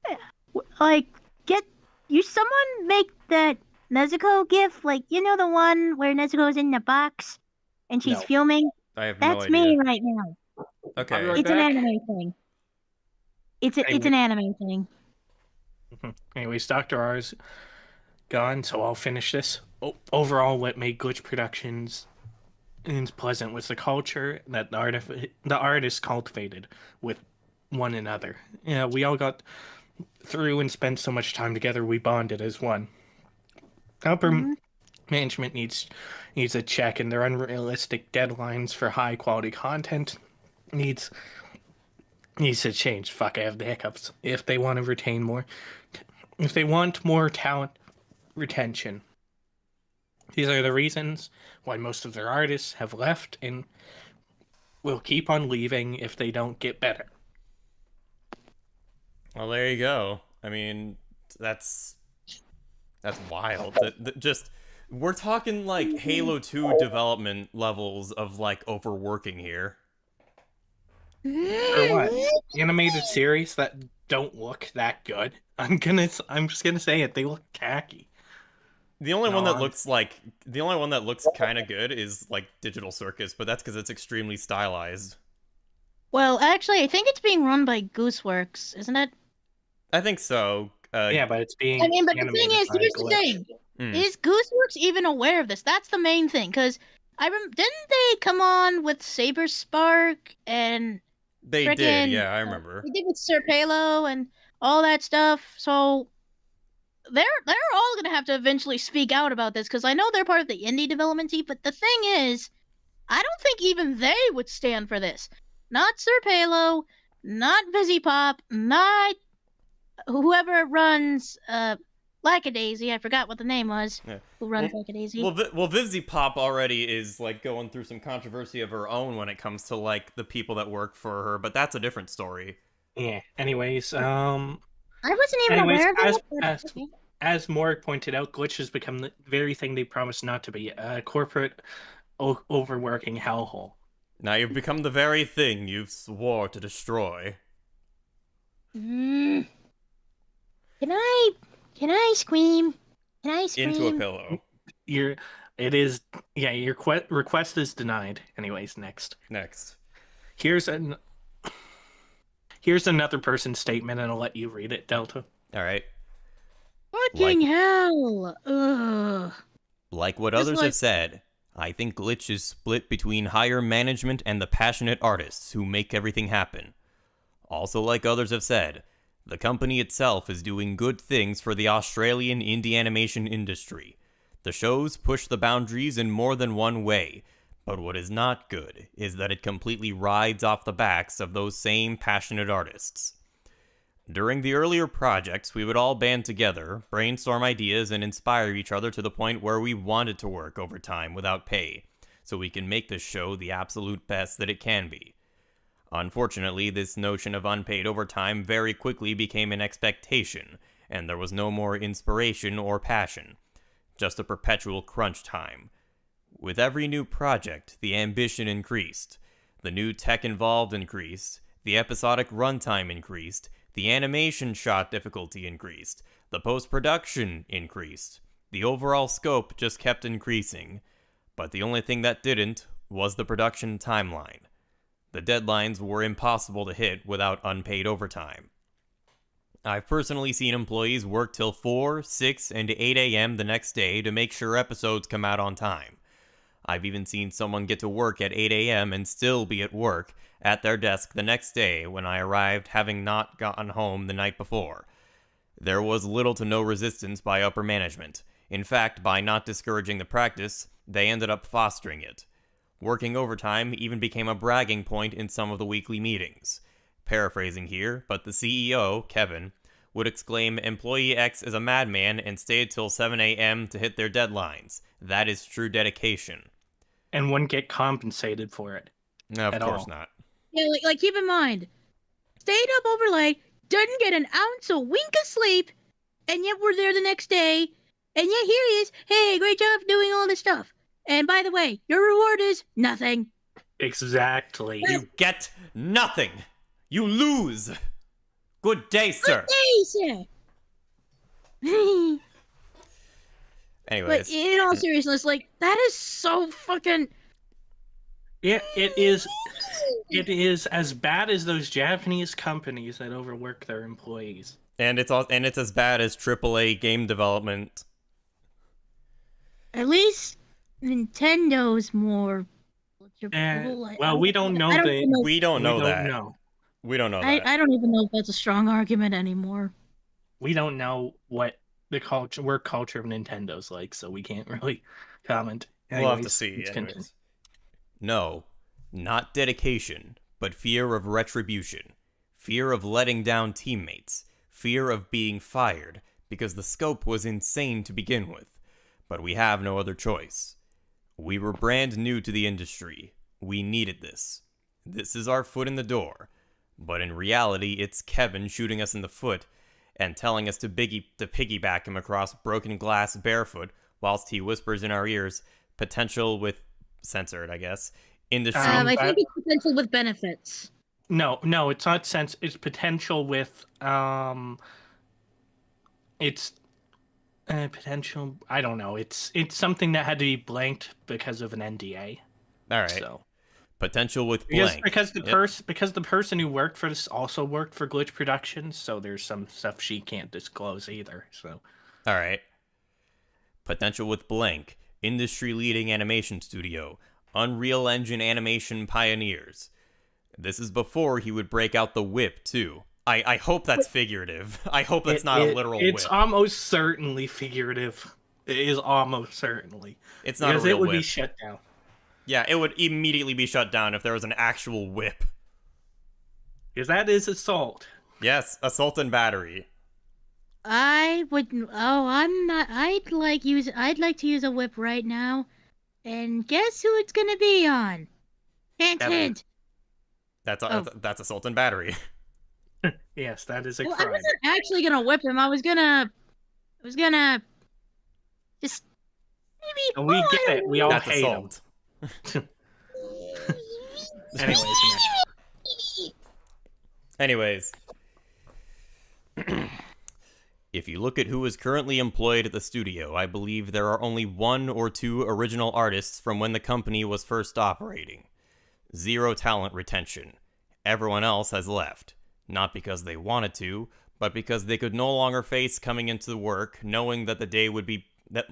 Mhm. Like, someone make that Nezuko gif, like, you know, the one where Nezuko's in the box and she's No. filming? I have no That's idea. me right now. Okay. Right It's an back. anime thing. It's an anime thing. Anyways, Dr. R's gone, so I'll finish this. Overall, what made Glitch Productions pleasant was the culture that the artists cultivated with one another. Yeah, we all got through and spent so much time together, we bonded as one. Upper management needs a check, and their unrealistic deadlines for high quality content needs to change. Fuck, I have the hiccups. If they want to retain more, if they want more talent retention, these are the reasons why most of their artists have left and will keep on leaving if they don't get better. Well, there you go. I mean, that's wild. Just we're talking like Halo 2 development levels of like overworking here. For what? Animated series that don't look that good. I'm just gonna say it. They look tacky. The only one No, that looks kind of good is like Digital Circus, but that's because it's extremely stylized. Well, actually, I think it's being run by Gooseworks, isn't it? I think so. Yeah, but it's being. I mean, but the thing animated is, by here's the Glitch. thing: Hmm. is Gooseworks even aware of this? That's the main thing. Because didn't they come on with Saber Spark and They frickin', did, yeah, I remember. they did with Sir Palo and all that stuff? So they're all gonna have to eventually speak out about this, because I know they're part of the indie development team. But the thing is, I don't think even they would stand for this. Not Sir Palo, not Busy Pop, not whoever runs Lackadaisy. I forgot what the name was. Yeah. Who runs Lackadaisy? Well, Vivzy Pop already is like going through some controversy of her own when it comes to like the people that work for her, but that's a different story. Yeah. Anyways, I wasn't even aware of that. as Morg pointed out, Glitch has become the very thing they promised not to be, a corporate overworking hellhole. Now you've become the very thing you swore to destroy. Can I scream? Can I scream? Into a pillow. Your request is denied. Anyways, next. Here's another person's statement, and I'll let you read it, Delta. Alright. Fucking hell! Ugh. Like what Just others like- have said, I think Glitch is split between higher management and the passionate artists who make everything happen. Also, like others have said, the company itself is doing good things for the Australian indie animation industry. The shows push the boundaries in more than one way, But what is not good is that it completely rides off the backs of those same passionate artists. During the earlier projects, we would all band together, brainstorm ideas, and inspire each other to the point where we wanted to work overtime without pay, so we can make this show the absolute best that it can be. Unfortunately, this notion of unpaid overtime very quickly became an expectation, and there was no more inspiration or passion, just a perpetual crunch time. With every new project, the ambition increased, the new tech involved increased, the episodic runtime increased, the animation shot difficulty increased, the post-production increased, the overall scope just kept increasing, but the only thing that didn't was the production timeline. The deadlines were impossible to hit without unpaid overtime. I've personally seen employees work till 4, 6, and 8 a.m. the next day to make sure episodes come out on time. I've even seen someone get to work at 8 a.m. and still be at work at their desk the next day when I arrived, having not gotten home the night before. There was little to no resistance by upper management. In fact, by not discouraging the practice, they ended up fostering it. Working overtime even became a bragging point in some of the weekly meetings. Paraphrasing here, but the CEO, Kevin, would exclaim, "Employee X is a madman and stayed till 7 a.m. to hit their deadlines. That is true dedication." And wouldn't get compensated for it. No, of At course all. not. Yeah, like keep in mind, stayed up overnight, didn't get an ounce of wink of sleep, and yet we're there the next day, and yet here he is. Hey, great job doing all this stuff. And by the way, your reward is nothing. Exactly. You get nothing. You lose. Good day, sir. Hey, sir. Anyways. But in all seriousness, like, that is so fucking... It is as bad as those Japanese companies that overwork their employees. And it's as bad as AAA game development. At least Nintendo's more... Well, we don't know that. We don't know that. Know. We don't know that. I don't even know if that's a strong argument anymore. We don't know what the work culture of Nintendo's like, so we can't really comment. We'll have to Anyways, see. let's Anyways. continue. No, not dedication, but fear of retribution. Fear of letting down teammates. Fear of being fired, because the scope was insane to begin with. But we have no other choice. We were brand new to the industry. We needed this. This is our foot in the door. But in reality, it's Kevin shooting us in the foot and telling us to piggyback him across broken glass barefoot whilst he whispers in our ears, potential with censored, I guess, industry. I think it's potential with benefits. No, it's not it's potential with it's potential. I don't know. It's something that had to be blanked because of an NDA. All right. So Potential with blank. because the person who worked for this also worked for Glitch Productions, so there's some stuff she can't disclose either. So All right. Potential with blank. Industry-leading animation studio. Unreal Engine animation pioneers. This is before he would break out the whip, too. I hope that's figurative. I hope that's not a literal whip. It's almost certainly figurative. It is almost certainly. It's not a because real it would whip. be shut down. Yeah, it would immediately be shut down if there was an actual whip. Because that is assault. Yes, assault and battery. I wouldn't. Oh, I'm not. I'd like to use a whip right now, and guess who it's gonna be on? Hint, Kevin. hint. That's assault and battery. Yes, that is a Well, I crime. wasn't actually gonna whip him. I was gonna just maybe. And we I get don't it. We all That's hate him. assault. Anyways, Anyways. If you look at who is currently employed at the studio, I believe there are only 1 or 2 original artists from when the company was first operating. 0 talent retention. Everyone else has left. Not because they wanted to, but because they could no longer face coming into work knowing that the day would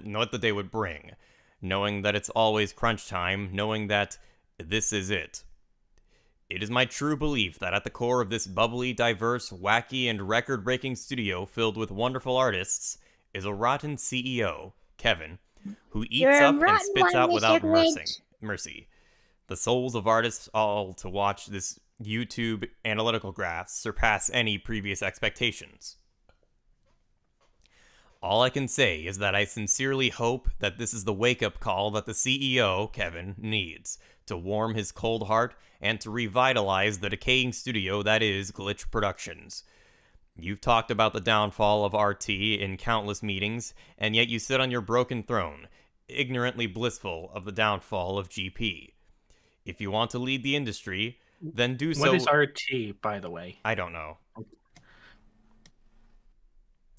what the day would bring. Knowing that it's always crunch time, knowing that this is it. It is my true belief that at the core of this bubbly, diverse, wacky, and record-breaking studio filled with wonderful artists is a rotten CEO, Kevin, who eats You're a up and rotten spits one, out Mr. without Grinch. mercy. The souls of artists all to watch this YouTube analytical graphs surpass any previous expectations. All I can say is that I sincerely hope that this is the wake-up call that the CEO, Kevin, needs to warm his cold heart and to revitalize the decaying studio that is Glitch Productions. You've talked about the downfall of RT in countless meetings, and yet you sit on your broken throne, ignorantly blissful of the downfall of GP. If you want to lead the industry, then do so. What is RT, by the way? I don't know.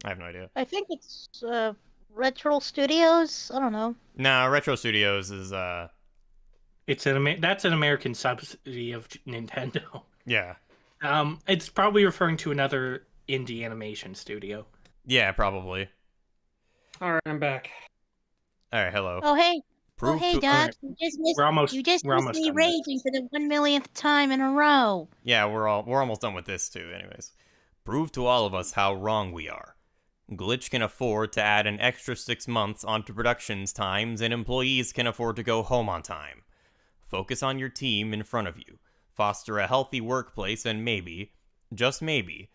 I have no idea. I think it's Retro Studios. I don't know. Nah, Retro Studios is That's an American subsidy of Nintendo. yeah. It's probably referring to another indie animation studio. Yeah, probably. All right, I'm back. All right, hello. Oh hey, Prove to- Doc, you just missed, We're almost you just we're missed almost me done with raging for the 1 millionth time in a row. Yeah, we're almost done with this too, anyways. Prove to all of us how wrong we are. Glitch can afford to add an extra 6 months onto productions times, and employees can afford to go home on time. Focus on your team in front of you. Foster a healthy workplace, and maybe, just maybe,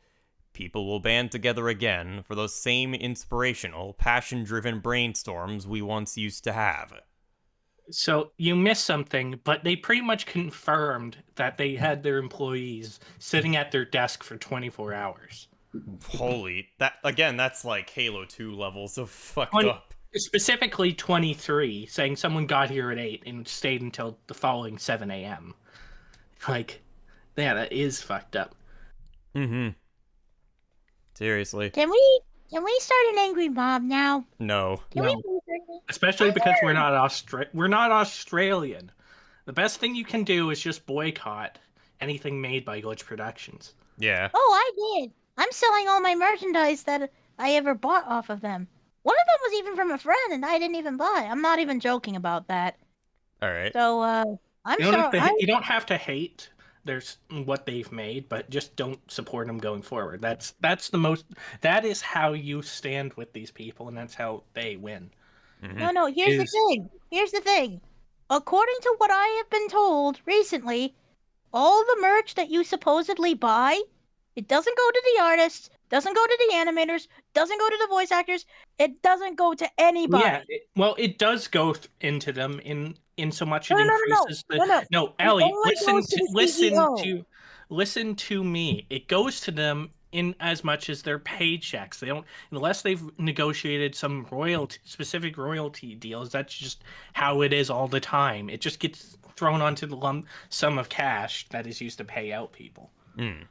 people will band together again for those same inspirational, passion-driven brainstorms we once used to have. So you missed something, but they pretty much confirmed that they had their employees sitting at their desk for 24 hours. Holy, that's like Halo 2 levels of fucked Twen- up. Specifically 23, saying someone got here at 8 and stayed until the following 7 a.m. Like, yeah, that is fucked up. Mm-hmm. Seriously. Can we start an angry mob now? No. Can No. we please? Especially because we're not Australian. The best thing you can do is just boycott anything made by Glitch Productions. Yeah. Oh, I did. I'm selling all my merchandise that I ever bought off of them. One of them was even from a friend, and I didn't even buy. I'm not even joking about that. Alright. So, I'm sorry. You don't have to hate what they've made, but just don't support them going forward. That is how you stand with these people, and that's how they win. Mm-hmm. No, here's the thing. According to what I have been told recently, all the merch that you supposedly buy, it doesn't go to the artists, doesn't go to the animators, doesn't go to the voice actors, it doesn't go to anybody. Yeah, it does go into them in so much it No. increases the. No, Ellie, only goes to the CEO. listen to me. It goes to them in as much as their paychecks. They don't, unless they've negotiated some specific royalty deals. That's just how it is all the time. It just gets thrown onto the lump sum of cash that is used to pay out people. Mm.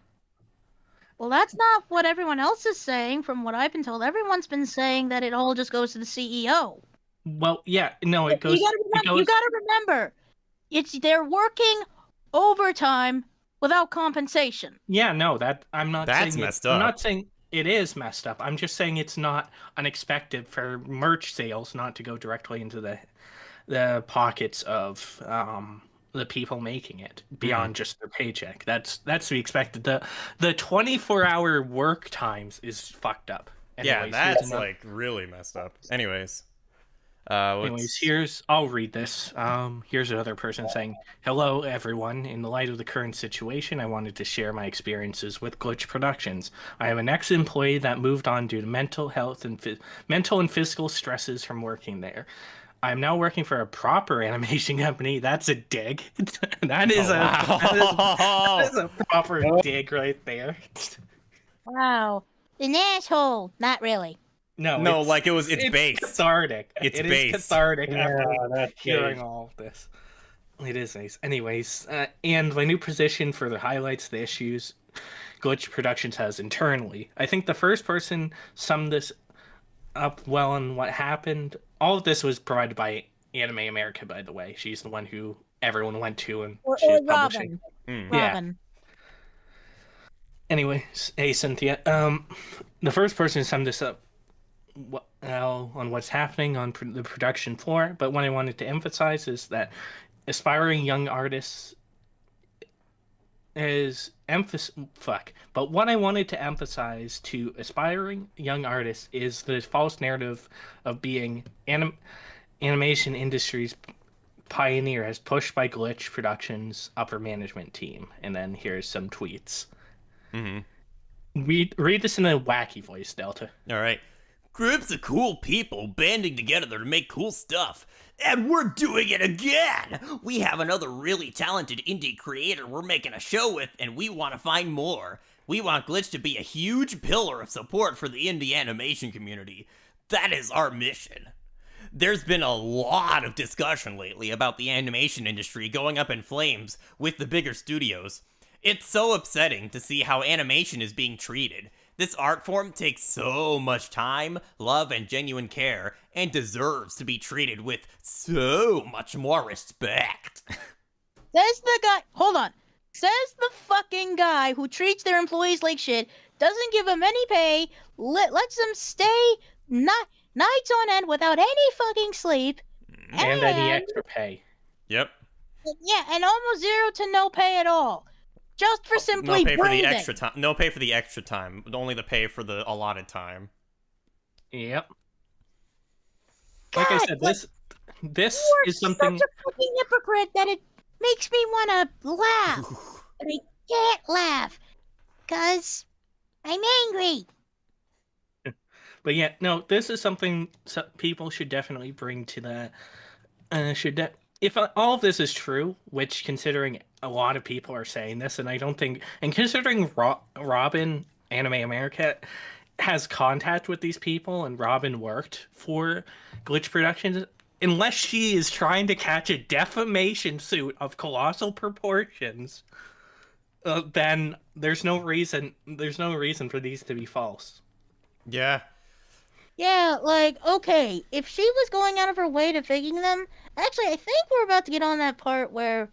Well, that's not what everyone else is saying. From what I've been told, everyone's been saying that it all just goes to the CEO. Well, yeah, no, it goes. You gotta remember, they're working overtime without compensation. Yeah, no, I'm not. That's saying messed I'm up. not saying it is messed up. I'm just saying it's not unexpected for merch sales not to go directly into the pockets of the people making it beyond just their paycheck. That's to be expected. The 24-hour work times is fucked up. Yeah, Anyways, that's like really messed up. Anyways. I'll read this. Here's another person saying, "Hello, everyone. In the light of the current situation, I wanted to share my experiences with Glitch Productions. I am an ex-employee that moved on due to mental health and mental and physical stresses from working there. I am now working for a proper animation company." That's a dig. that is a proper dig right there. Wow, an asshole. Not really. No, like it's based. Cathartic. It's It based. is cathartic after that's hearing all of this. It is nice. Anyways, and my new position for the highlights, the issues Glitch Productions has internally. I think the first person summed this up well on what happened. All of this was provided by Anime America, by the way. She's the one who everyone went to, and Or she's publishing. Robin. Mm. Yeah. Robin. Anyways, hey Cynthia. The first person summed this up well on what's happening on the production floor, but what I wanted to emphasize is that aspiring young artists But what I wanted to emphasize to aspiring young artists is the false narrative of being animation industry's Pioneer as pushed by Glitch Productions upper management team. And then here's some tweets. Read this in a wacky voice, Delta. All right. Groups of cool people banding together to make cool stuff. And we're doing it again! We have another really talented indie creator we're making a show with, and we want to find more. We want Glitch to be a huge pillar of support for the indie animation community. That is our mission. There's been a lot of discussion lately about the animation industry going up in flames with the bigger studios. It's so upsetting to see how animation is being treated. This art form takes so much time, love, and genuine care, and deserves to be treated with so much more respect. Says the guy. Hold on. Says the fucking guy who treats their employees like shit, doesn't give them any pay, lets them stay nights on end without any fucking sleep, And any extra pay. Yep. Yeah, and almost zero to no pay at all. Just for simply no pay for the breathing. extra time. No pay for the extra time. Only the pay for the allotted time. Yep. Like I said, this You are is something. such a fucking hypocrite that it makes me want to laugh. But I can't laugh. Because I'm angry. But yeah, no, this is something people should definitely bring to the. If all of this is true, which considering a lot of people are saying this, and I don't think, and considering Robin Anime America has contact with these people, and Robin worked for Glitch Productions, unless she is trying to catch a defamation suit of colossal proportions, then there's no reason for these to be false. Yeah. Yeah, like, okay, if she was going out of her way to faking them, actually, I think we're about to get on that part where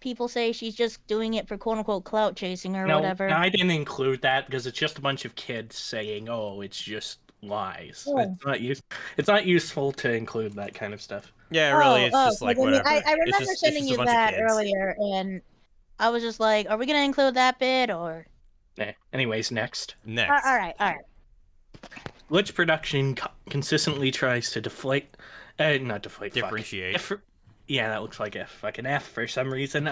people say she's just doing it for quote-unquote clout chasing or whatever. No, I didn't include that because it's just a bunch of kids saying, "Oh, it's just lies." Oh. It's not useful to include that kind of stuff. Yeah, really, it's just like, I mean, whatever. I It's remember just- it's sending just a you bunch of that kids. earlier, and I was just like, are we going to include that bit, or... Anyways, next. Next. All right. Glitch Production consistently tries to Differentiate. Yeah, that looks like a fucking F for some reason.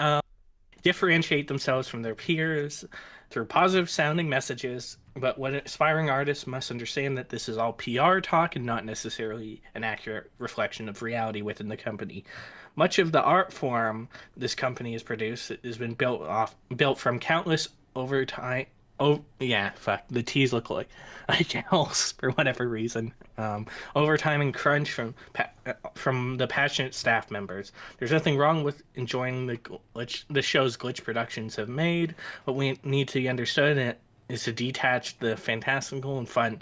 Differentiate themselves from their peers through positive sounding messages, but what aspiring artists must understand that this is all PR talk and not necessarily an accurate reflection of reality within the company. Much of the art form this company has produced has been built from countless overtime. Oh yeah, fuck. The T's look like gels for whatever reason. Overtime and crunch from the passionate staff members. There's nothing wrong with enjoying the shows Glitch Productions have made. What we need to understand is to detach the fantastical and fun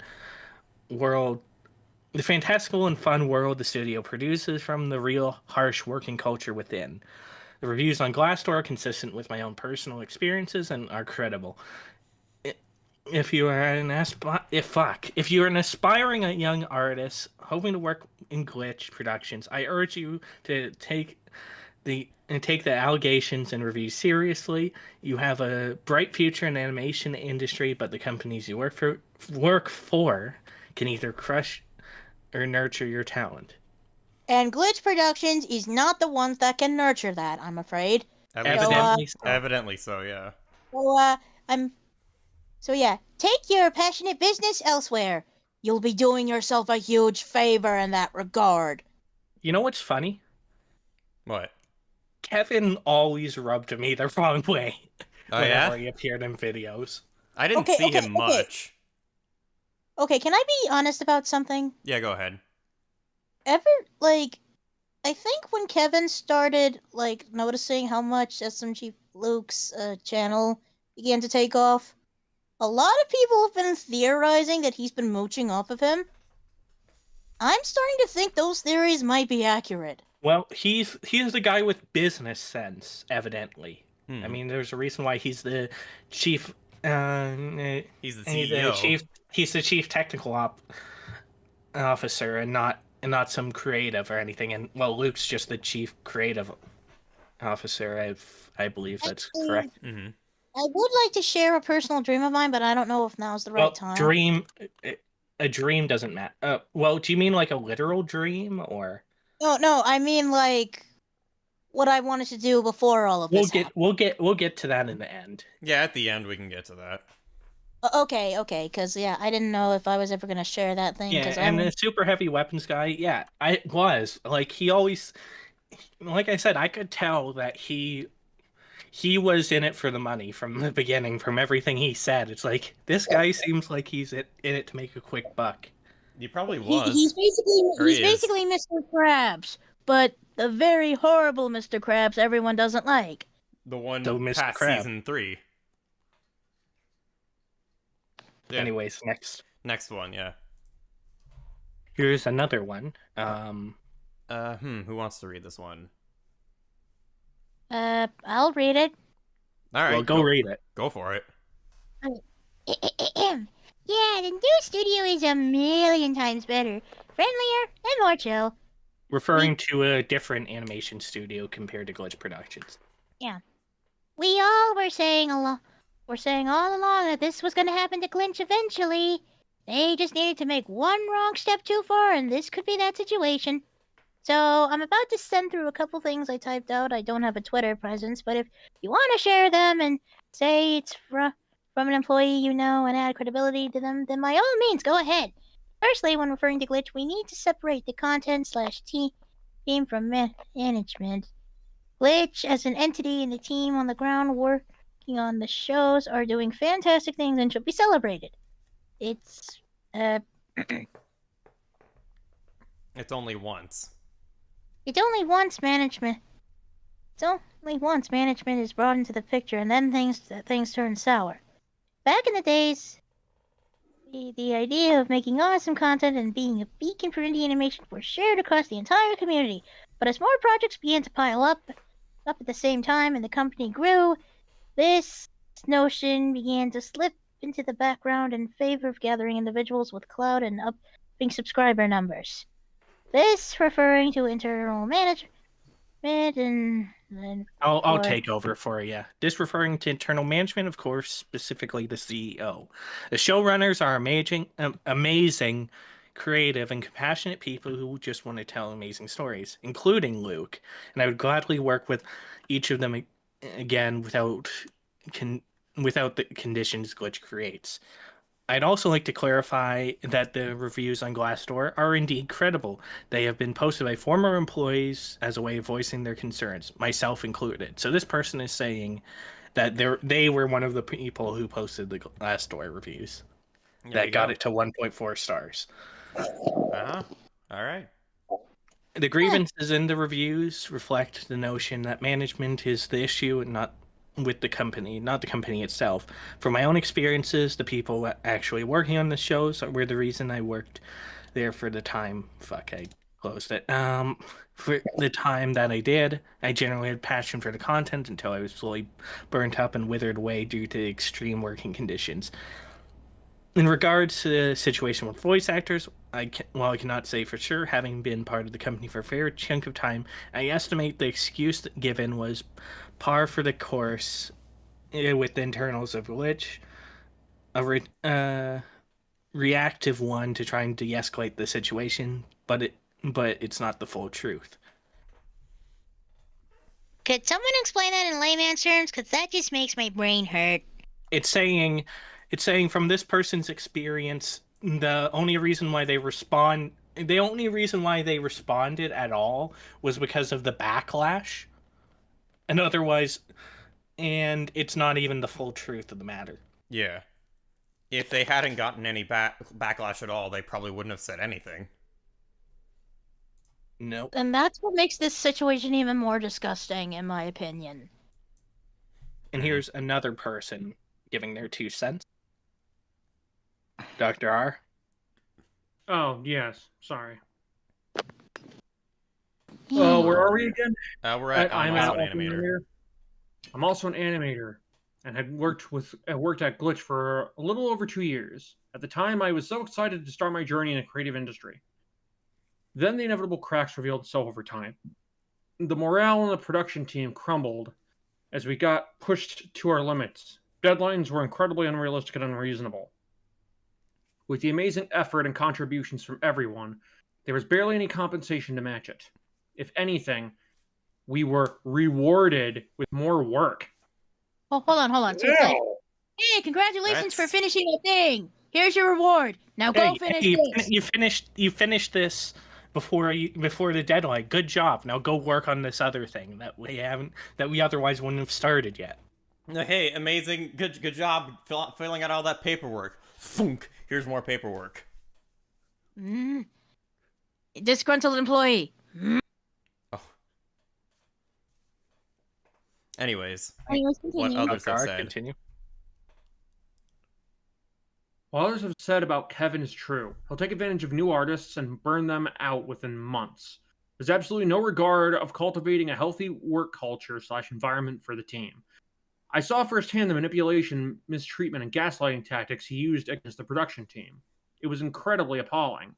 world the studio produces from the real harsh working culture within. The reviews on Glassdoor are consistent with my own personal experiences and are credible. If you are an aspiring young artist hoping to work in Glitch Productions, I urge you to take the allegations and reviews seriously. You have a bright future in the animation industry, but the companies you work for can either crush or nurture your talent. And Glitch Productions is not the ones that can nurture that, I'm afraid. Evidently so, yeah. So yeah, take your passionate business elsewhere. You'll be doing yourself a huge favor in that regard. You know what's funny? What? Kevin always rubbed me the wrong way whenever yeah? he appeared in videos. I didn't see him much. Okay, can I be honest about something? Yeah, go ahead. I think when Kevin started, noticing how much SMG Luke's channel began to take off, a lot of people have been theorizing that he's been mooching off of him. I'm starting to think those theories might be accurate. Well, he's the guy with business sense, evidently. I mean, there's a reason why he's the chief. He's the CEO. He's the chief technical officer, and not some creative or anything. And well, Luke's just the chief creative officer. I believe that's correct. Mm-hmm. I would like to share a personal dream of mine, but I don't know if now's the right time. A dream doesn't matter. Well, do you mean like a literal dream, or? No, I mean what I wanted to do before all of this happened. We'll get to that in the end. Yeah, at the end we can get to that. Okay, because yeah, I didn't know if I was ever gonna share that thing. Yeah, Cause and I the super heavy weapons guy, yeah, I was like he always, like I said, I could tell that he was in it for the money from the beginning. From everything he said, it's like this guy seems like he's in it to make a quick buck. He probably he's was. Or he is. basically Mr. Krabs, but the very horrible Mr. Krabs everyone doesn't like. The one So, Mr. past Crab. season 3. Yeah. Anyways, Next one, yeah. here's another one. Who wants to read this one? I'll read it. All right, Well, go read it. Go for it. Yeah, the new studio is a million times better, friendlier, and more chill. Referring to a different animation studio compared to Glitch Productions. We all were saying all along that this was going to happen to Glitch eventually. They just needed to make one wrong step too far, and this could be that situation. So I'm about to send through a couple things I typed out. I don't have a Twitter presence, but if you want to share them and say it's from an employee you know and add credibility to them, then by all means, go ahead. Firstly, when referring to Glitch, we need to separate the content/team from management. Glitch, as an entity and the team on the ground working on the shows, are doing fantastic things and should be celebrated. It's It's only once. It's only once management is brought into the picture, and then things turn sour. Back in the days, the idea of making awesome content and being a beacon for indie animation were shared across the entire community. But as more projects began to pile up at the same time, and the company grew, this notion began to slip into the background in favor of gathering individuals with clout and upping subscriber numbers. This referring to internal management and I'll take over for you. This referring to internal management, of course, specifically the CEO. The showrunners are amazing, creative, and compassionate people who just want to tell amazing stories, including Luke. And I would gladly work with each of them again without the conditions Glitch creates. I'd also like to clarify that the reviews on Glassdoor are indeed credible. They have been posted by former employees as a way of voicing their concerns, myself included. So this person is saying that they were one of the people who posted the Glassdoor reviews that got it to 1.4 stars. Uh-huh. All right. The grievances in the reviews reflect the notion that management is the issue and not the company itself. From my own experiences, the people actually working on the shows were the reason I worked there for the time. Fuck, I closed it. For the time that I did, I generally had passion for the content until I was slowly burnt up and withered away due to extreme working conditions. In regards to the situation with voice actors, while I cannot say for sure, having been part of the company for a fair chunk of time, I estimate the excuse given was par for the course with the internals of Glitch, a reactive one to trying to de-escalate the situation, but it's not the full truth. Could someone explain that in layman's terms? Because that just makes my brain hurt. It's saying from this person's experience, the only reason why they responded at all was because of the backlash. And it's not even the full truth of the matter. Yeah. If they hadn't gotten any backlash at all, they probably wouldn't have said anything. Nope. And that's what makes this situation even more disgusting, in my opinion. And here's another person giving their 2 cents. Dr. R. Oh, yes. Sorry. Oh, where are we again? I'm also an animator. I'm also an animator, and had worked at Glitch for a little over 2 years. At the time, I was so excited to start my journey in the creative industry. Then the inevitable cracks revealed itself over time. The morale on the production team crumbled as we got pushed to our limits. Deadlines were incredibly unrealistic and unreasonable. With the amazing effort and contributions from everyone, there was barely any compensation to match it. If anything, we were rewarded with more work. Oh, hold on. So it's like, hey, congratulations for finishing the thing. Here's your reward. Now go finish this. You finished this before the deadline. Good job. Now go work on this other thing that we otherwise wouldn't have started yet. Hey, amazing. Good job filling out all that paperwork. Thunk. Here's more paperwork. Disgruntled employee. Oh. Anyways, Anyways, what continue. others have Gar, said. continue. What others have said about Kevin is true. He'll take advantage of new artists and burn them out within months. There's absolutely no regard of cultivating a healthy work culture / environment for the team. I saw firsthand the manipulation, mistreatment, and gaslighting tactics he used against the production team. It was incredibly appalling.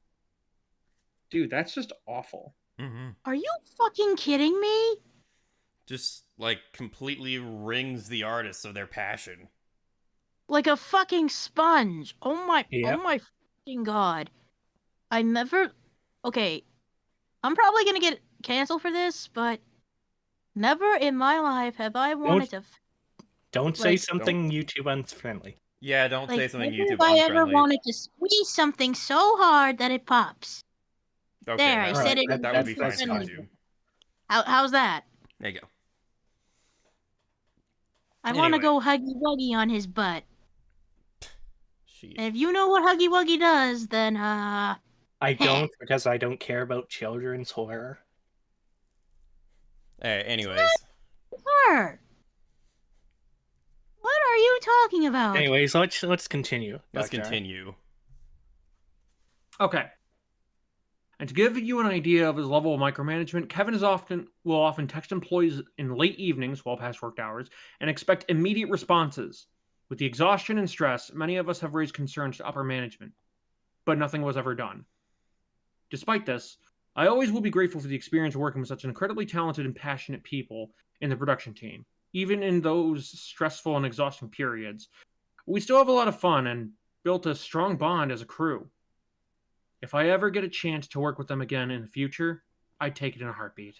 Dude, that's just awful. Mm-hmm. Are you fucking kidding me? Just, like, completely wrings the artists of their passion. Like a fucking sponge. Oh my fucking god. I never... Okay, I'm probably gonna get canceled for this, but never in my life have I wanted to... Don't say Like- something YouTube unfriendly. Yeah, don't say something never YouTube have I ever unfriendly. wanted to squeeze something so hard that it pops. Okay, There, I said it. That would be fine that's to fine. YouTube. How's that? There you go. I want to Anyway. go huggy wuggy on his butt. Sheesh. And if you know what huggy wuggy does, then I don't, because I don't care about children's horror. Hey, anyways. her. What are you talking about? Anyways, let's continue. Let's Dr. continue. Okay. And to give you an idea of his level of micromanagement, Kevin will often text employees in late evenings, well past work hours, and expect immediate responses. With the exhaustion and stress, many of us have raised concerns to upper management, but nothing was ever done. Despite this, I always will be grateful for the experience working with such incredibly talented and passionate people in the production team. Even in those stressful and exhausting periods, we still have a lot of fun and built a strong bond as a crew. If I ever get a chance to work with them again in the future, I'd take it in a heartbeat.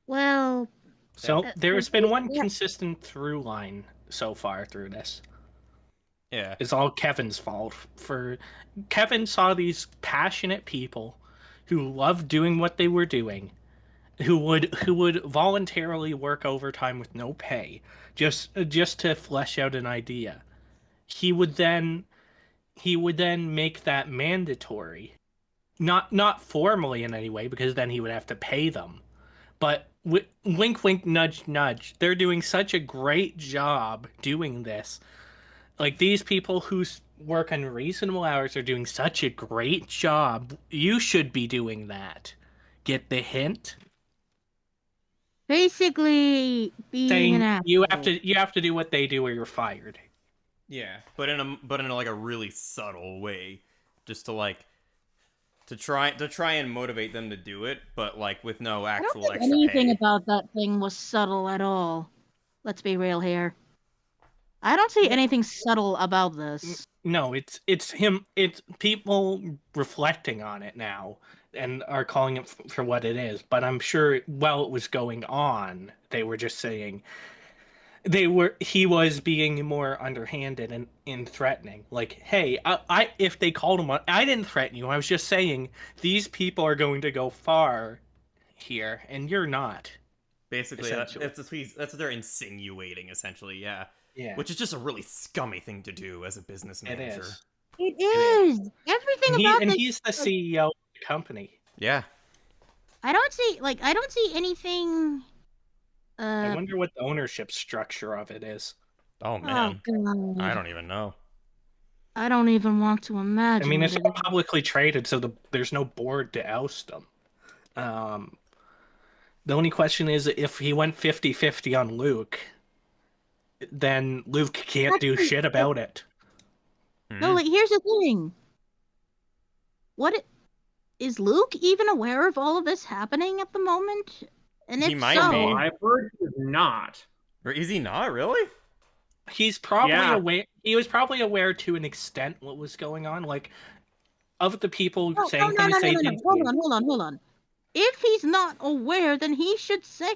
Well, So there's been one yeah. consistent through line so far through this. Yeah. It's all Kevin's fault. Kevin saw these passionate people who loved doing what they were doing, who would voluntarily work overtime with no pay, just to flesh out an idea. He would then make that mandatory, not formally in any way, because then he would have to pay them. But wink, wink, nudge, nudge. They're doing such a great job doing this. Like, these people who work on reasonable hours are doing such a great job. You should be doing that. Get the hint? Basically, being Saying an asshole. you have to do what they do or you're fired. Yeah, but in a like a really subtle way, just to try and motivate them to do it, but like with no I actual don't think extra anything pay. about that thing was subtle at all. Let's be real here. I don't see anything subtle about this. No, it's people reflecting on it now and are calling it for what it is. But I'm sure while it was going on, they were just saying he was being more underhanded and threatening. Like, hey, I if they called him, I didn't threaten you. I was just saying these people are going to go far here, and you're not. Basically, that's what they're insinuating, essentially. Yeah. Yeah, Which is just a really scummy thing to do as a business it manager. is. It is. Everything about this. He's the CEO of the company. Yeah. I don't see anything. I wonder what the ownership structure of it is. Oh man. God. I don't even know. I don't even want to imagine. I mean, what it's it all is. publicly traded, so there's no board to oust them. The only question is if he went 50-50 on Luke, then Luke can't do shit about it. No, like, here's the thing. Is Luke even aware of all of this happening at the moment? And He if might so, be. I've heard he's not. Or is he not really? He's probably Yeah. aware. He was probably aware to an extent what was going on. Like, of the people saying things they didn't. Hold on. if he's not aware, then he should say.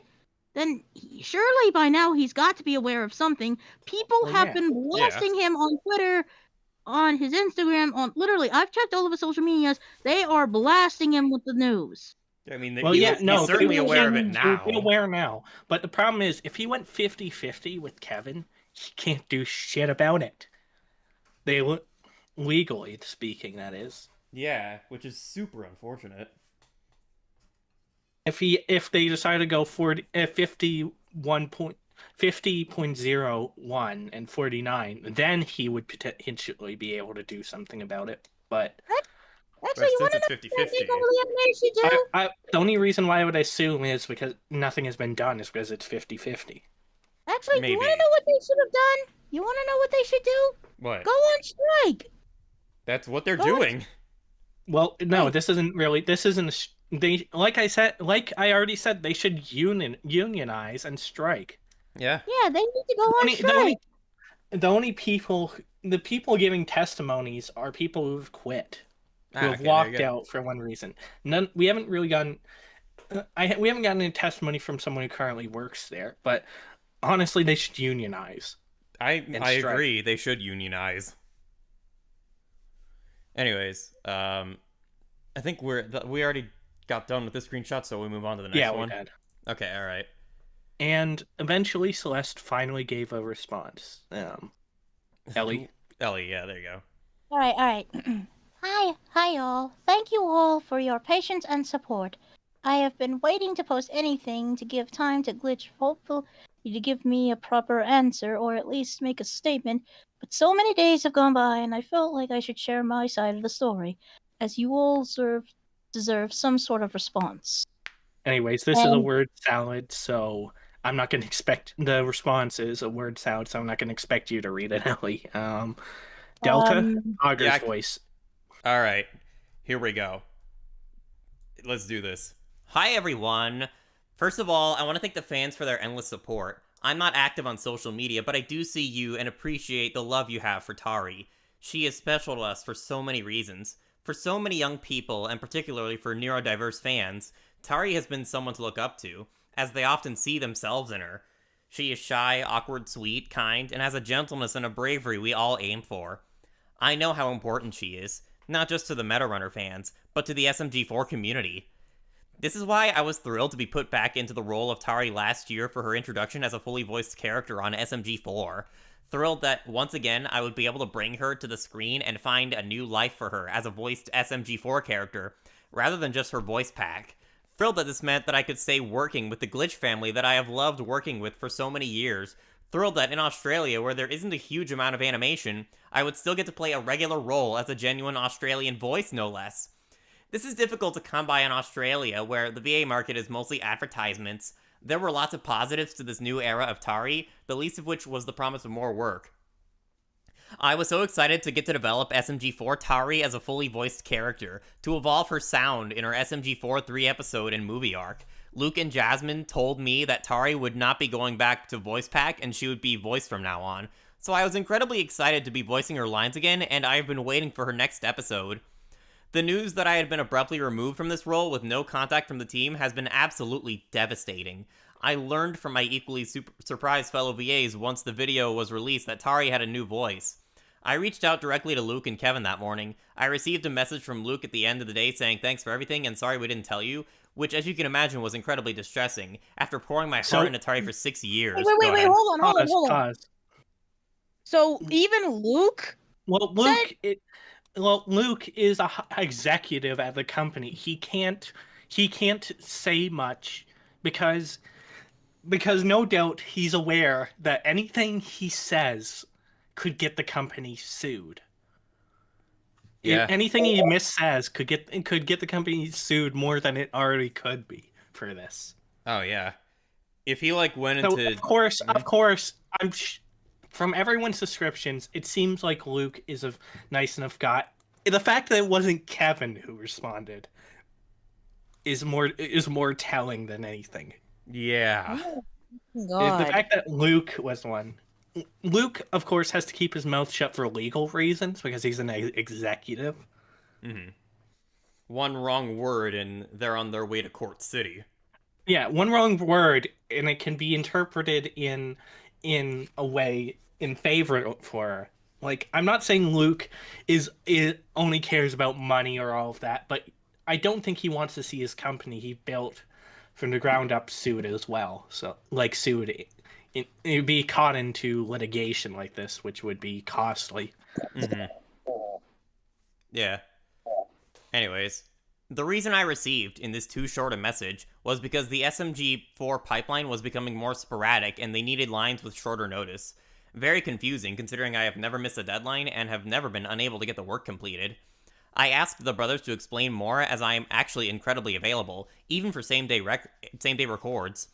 Then surely by now he's got to be aware of something. People Well, have yeah. been blasting him on Twitter, on his Instagram, on literally. I've checked all of his social medias. They are blasting him with the news. I mean, Well, he's, yeah, no, he's certainly they aware of it would now. be aware now. But the problem is, if he went 50-50 with Kevin, he can't do shit about it. Legally speaking, that is. Yeah, which is super unfortunate. If they decide to go 50.01 and 49, then he would potentially be able to do something about it. But Actually, you want since to it's know what 50-50. they should do? the only reason why I would assume is because nothing has been done is because it's 50-50. Actually, Maybe. you want to know what they should have done? You want to know what they should do? What? Go on strike. That's what they're Go doing. Well, no, Right. this isn't really. This isn't. They like I already said, they should unionize and strike. Yeah. Yeah, they need to go on Only- strike. the people giving testimonies are people who've quit, who have Okay, there walked you go. out for one reason. We haven't really gotten. We haven't gotten any testimony from someone who currently works there, but honestly, they should unionize. I strike. agree. They should unionize. Anyways, I think we already got done with this screenshot, so we move on to the next Yeah, one. we did. Okay, all right. And eventually, Celeste finally gave a response. Ellie. Ellie, yeah, there you go. All right. Hi, all. Thank you all for your patience and support. I have been waiting to post anything to give time to Glitch, hopefully to give me a proper answer or at least make a statement. But so many days have gone by, and I felt like I should share my side of the story, as you all deserve some sort of response. Anyways, this is a word salad, so I'm not going to expect the response is a word salad, so I'm not going to expect you to read it, Ellie. Delta, Auger's yeah, voice. All right, here we go. Let's do this. Hi, everyone. First of all, I want to thank the fans for their endless support. I'm not active on social media, but I do see you and appreciate the love you have for Tari. She is special to us for so many reasons. For so many young people, and particularly for neurodiverse fans, Tari has been someone to look up to, as they often see themselves in her. She is shy, awkward, sweet, kind, and has a gentleness and a bravery we all aim for. I know how important she is, not just to the Metarunner fans, but to the SMG4 community. This is why I was thrilled to be put back into the role of Tari last year for her introduction as a fully voiced character on SMG4. Thrilled that, once again, I would be able to bring her to the screen and find a new life for her as a voiced SMG4 character, rather than just her voice pack. Thrilled that this meant that I could stay working with the Glitch family that I have loved working with for so many years. Thrilled that in Australia, where there isn't a huge amount of animation, I would still get to play a regular role as a genuine Australian voice, no less. This is difficult to come by in Australia, where the VA market is mostly advertisements. There were lots of positives to this new era of Tari, the least of which was the promise of more work. I was so excited to get to develop SMG4 Tari as a fully voiced character, to evolve her sound in her SMG4 3-episode and movie arc. Luke and Jasmine told me that Tari would not be going back to voice pack and she would be voiced from now on. So I was incredibly excited to be voicing her lines again, and I have been waiting for her next episode. The news that I had been abruptly removed from this role with no contact from the team has been absolutely devastating. I learned from my equally surprised fellow VAs once the video was released that Tari had a new voice. I reached out directly to Luke and Kevin that morning. I received a message from Luke at the end of the day saying thanks for everything and sorry we didn't tell you, which as you can imagine was incredibly distressing after pouring my heart into Tari for 6 years. Wait, Go ahead. hold on. Pause. So even Luke? Well, Luke is a executive at the company. He can't say much because no doubt he's aware that anything he says could get the company sued. Yeah. Anything he missays could get the company sued more than it already could be for this. Oh, yeah. If he, went So, into... of course, from everyone's descriptions, it seems like Luke is a nice enough guy. The fact that it wasn't Kevin who responded is more telling than anything. Yeah. The fact that Luke was one. Luke, of course, has to keep his mouth shut for legal reasons because he's an executive. Mm-hmm. One wrong word and they're on their way to Court City. Yeah, one wrong word, and it can be interpreted in a way in favor for her. Like, I'm not saying Luke only cares about money or all of that, but I don't think he wants to see his company he built from the ground up sued as well. So, like, sued. It'd be caught into litigation like this, which would be costly. Mm-hmm. Yeah. Anyways, the reason I received in this too short a message was because the SMG4 pipeline was becoming more sporadic and they needed lines with shorter notice. Very confusing considering I have never missed a deadline and have never been unable to get the work completed. I asked the brothers to explain more as I am actually incredibly available, even for same-day records.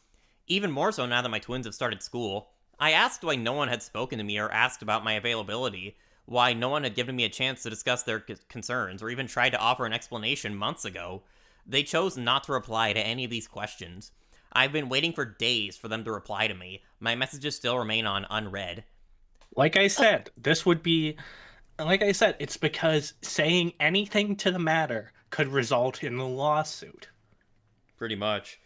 Even more so now that my twins have started school. I asked why no one had spoken to me or asked about my availability, why no one had given me a chance to discuss their concerns, or even tried to offer an explanation months ago. They chose not to reply to any of these questions. I've been waiting for days for them to reply to me. My messages still remain on unread. Like I said, it's because saying anything to the matter could result in a lawsuit. Pretty much.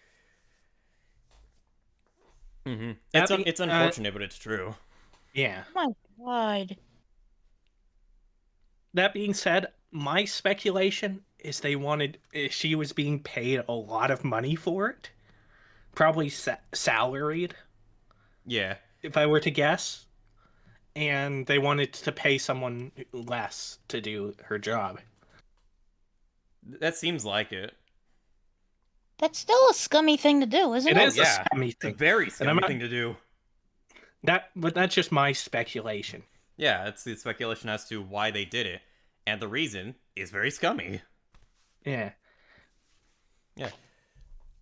Mm-hmm. It's unfortunate, but it's true. Yeah. Oh my god. That being said, my speculation is she was being paid a lot of money for it. Probably salaried, Yeah. if I were to guess. And they wanted to pay someone less to do her job. That seems like it. That's still a scummy thing to do, isn't it? It is a yeah. scummy It's a thing. very scummy thing to do. But that's just my speculation. Yeah, it's the speculation as to why they did it. And the reason is very scummy. Yeah. Yeah.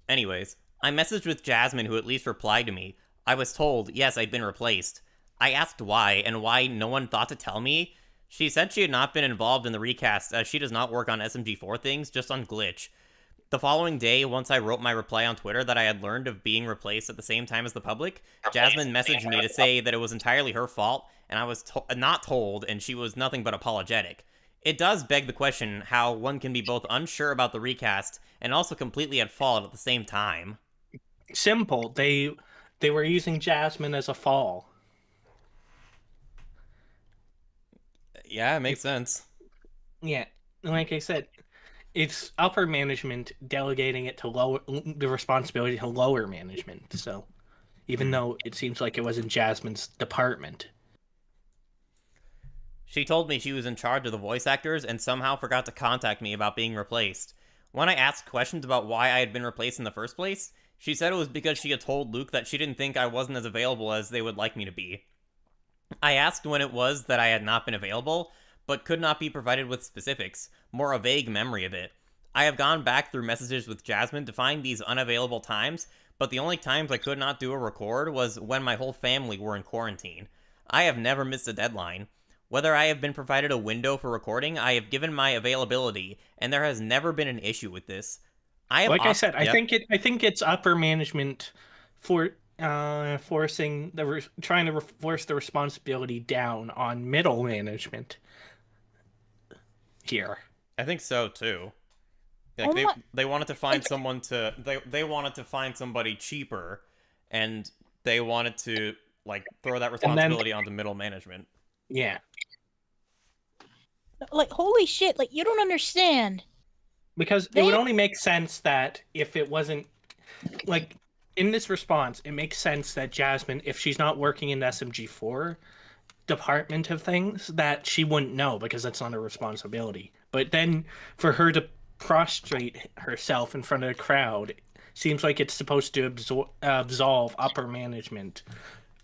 Anyways, I messaged with Jasmine, who at least replied to me. I was told, yes, I'd been replaced. I asked why, and why no one thought to tell me. She said she had not been involved in the recast, as she does not work on SMG4 things, just on Glitch. The following day, once I wrote my reply on Twitter that I had learned of being replaced at the same time as the public, Jasmine messaged me to say that it was entirely her fault, and I was not told, and she was nothing but apologetic. It does beg the question how one can be both unsure about the recast and also completely at fault at the same time. Simple. They were using Jasmine as a fall. Yeah, it makes sense. Yeah, like I said, it's upper management delegating it to the responsibility to lower management. So, even though it seems like it was in Jasmine's department. She told me she was in charge of the voice actors and somehow forgot to contact me about being replaced. When I asked questions about why I had been replaced in the first place, she said it was because she had told Luke that she didn't think I wasn't as available as they would like me to be. I asked when it was that I had not been available, but could not be provided with specifics, more a vague memory of it. I have gone back through messages with Jasmine to find these unavailable times, but the only times I could not do a record was when my whole family were in quarantine. I have never missed a deadline. Whether I have been provided a window for recording, I have given my availability, and there has never been an issue with this. I said, I think it's upper management for trying to force the responsibility down on middle management here. I think so too. Like they wanted to find someone to they wanted to find somebody cheaper, and they wanted to like throw that responsibility onto middle management. Yeah. Like, holy shit, like, you don't understand. Because it would only make sense that if it wasn't, like, in this response, it makes sense that Jasmine, if she's not working in the SMG4 department of things, that she wouldn't know because that's not her responsibility. But then for her to prostrate herself in front of the crowd seems like it's supposed to absolve upper management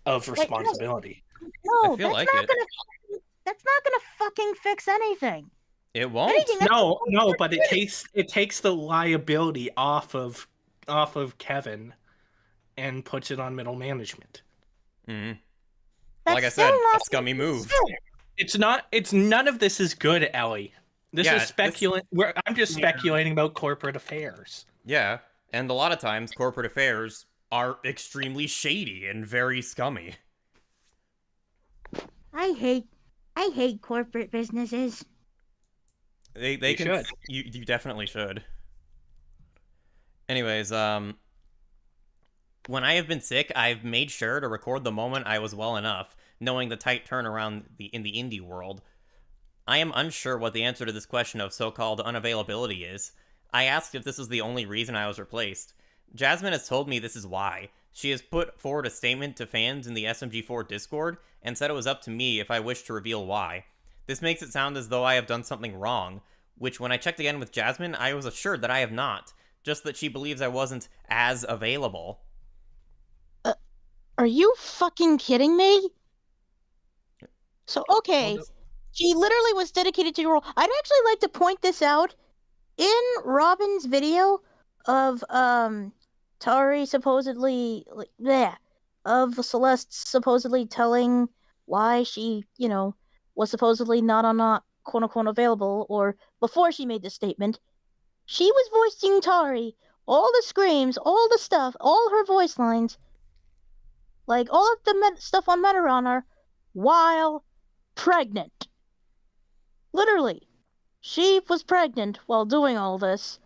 of responsibility. No, I feel that's like not it. that's not gonna fucking fix anything. It won't. No, but it takes the liability off of Kevin and puts it on middle management. Mm-hmm. That's Like I still said, not a scummy move. It's none of this is good, Ellie. This Yeah, is speculating. I'm just speculating about corporate affairs. Yeah, and a lot of times corporate affairs are extremely shady and very scummy. I hate corporate businesses. They You can. should. You definitely should. Anyways, when I have been sick, I've made sure to record the moment I was well enough, knowing the tight turnaround in the indie world. I am unsure what the answer to this question of so-called unavailability is. I asked if this was the only reason I was replaced. Jasmine has told me this is why. She has put forward a statement to fans in the SMG4 Discord and said it was up to me if I wished to reveal why. This makes it sound as though I have done something wrong, which when I checked again with Jasmine, I was assured that I have not, just that she believes I wasn't as available. Are you fucking kidding me? So, okay, she literally was dedicated to your role. I'd actually like to point this out. In Robin's video of, Tari supposedly, of Celeste supposedly telling why she, was supposedly not quote-unquote available, or before she made this statement, she was voicing Tari, all the screams, all the stuff, all her voice lines, like all of the stuff on Metarunner, while pregnant. Literally. She was pregnant while doing all this.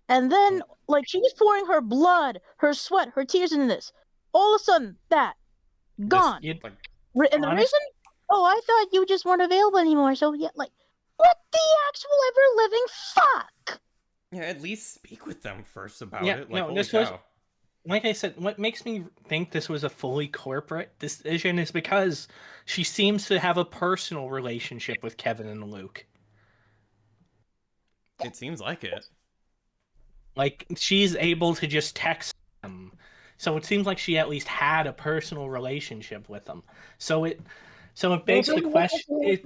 And then, like, she was pouring her blood, her sweat, her tears into this. All of a sudden, that. Gone. You'd- And the honest- reason? Oh, I thought you just weren't available anymore. So, yeah, like, what the actual ever living fuck? Yeah, at least speak with them first about Yeah, it. Like, no, holy this was- cow. Like I said, what makes me think this was a fully corporate decision is because she seems to have a personal relationship with Kevin and Luke. It seems like it. Like, she's able to just text them. So it seems like she at least had a personal relationship with them. So it begs the question.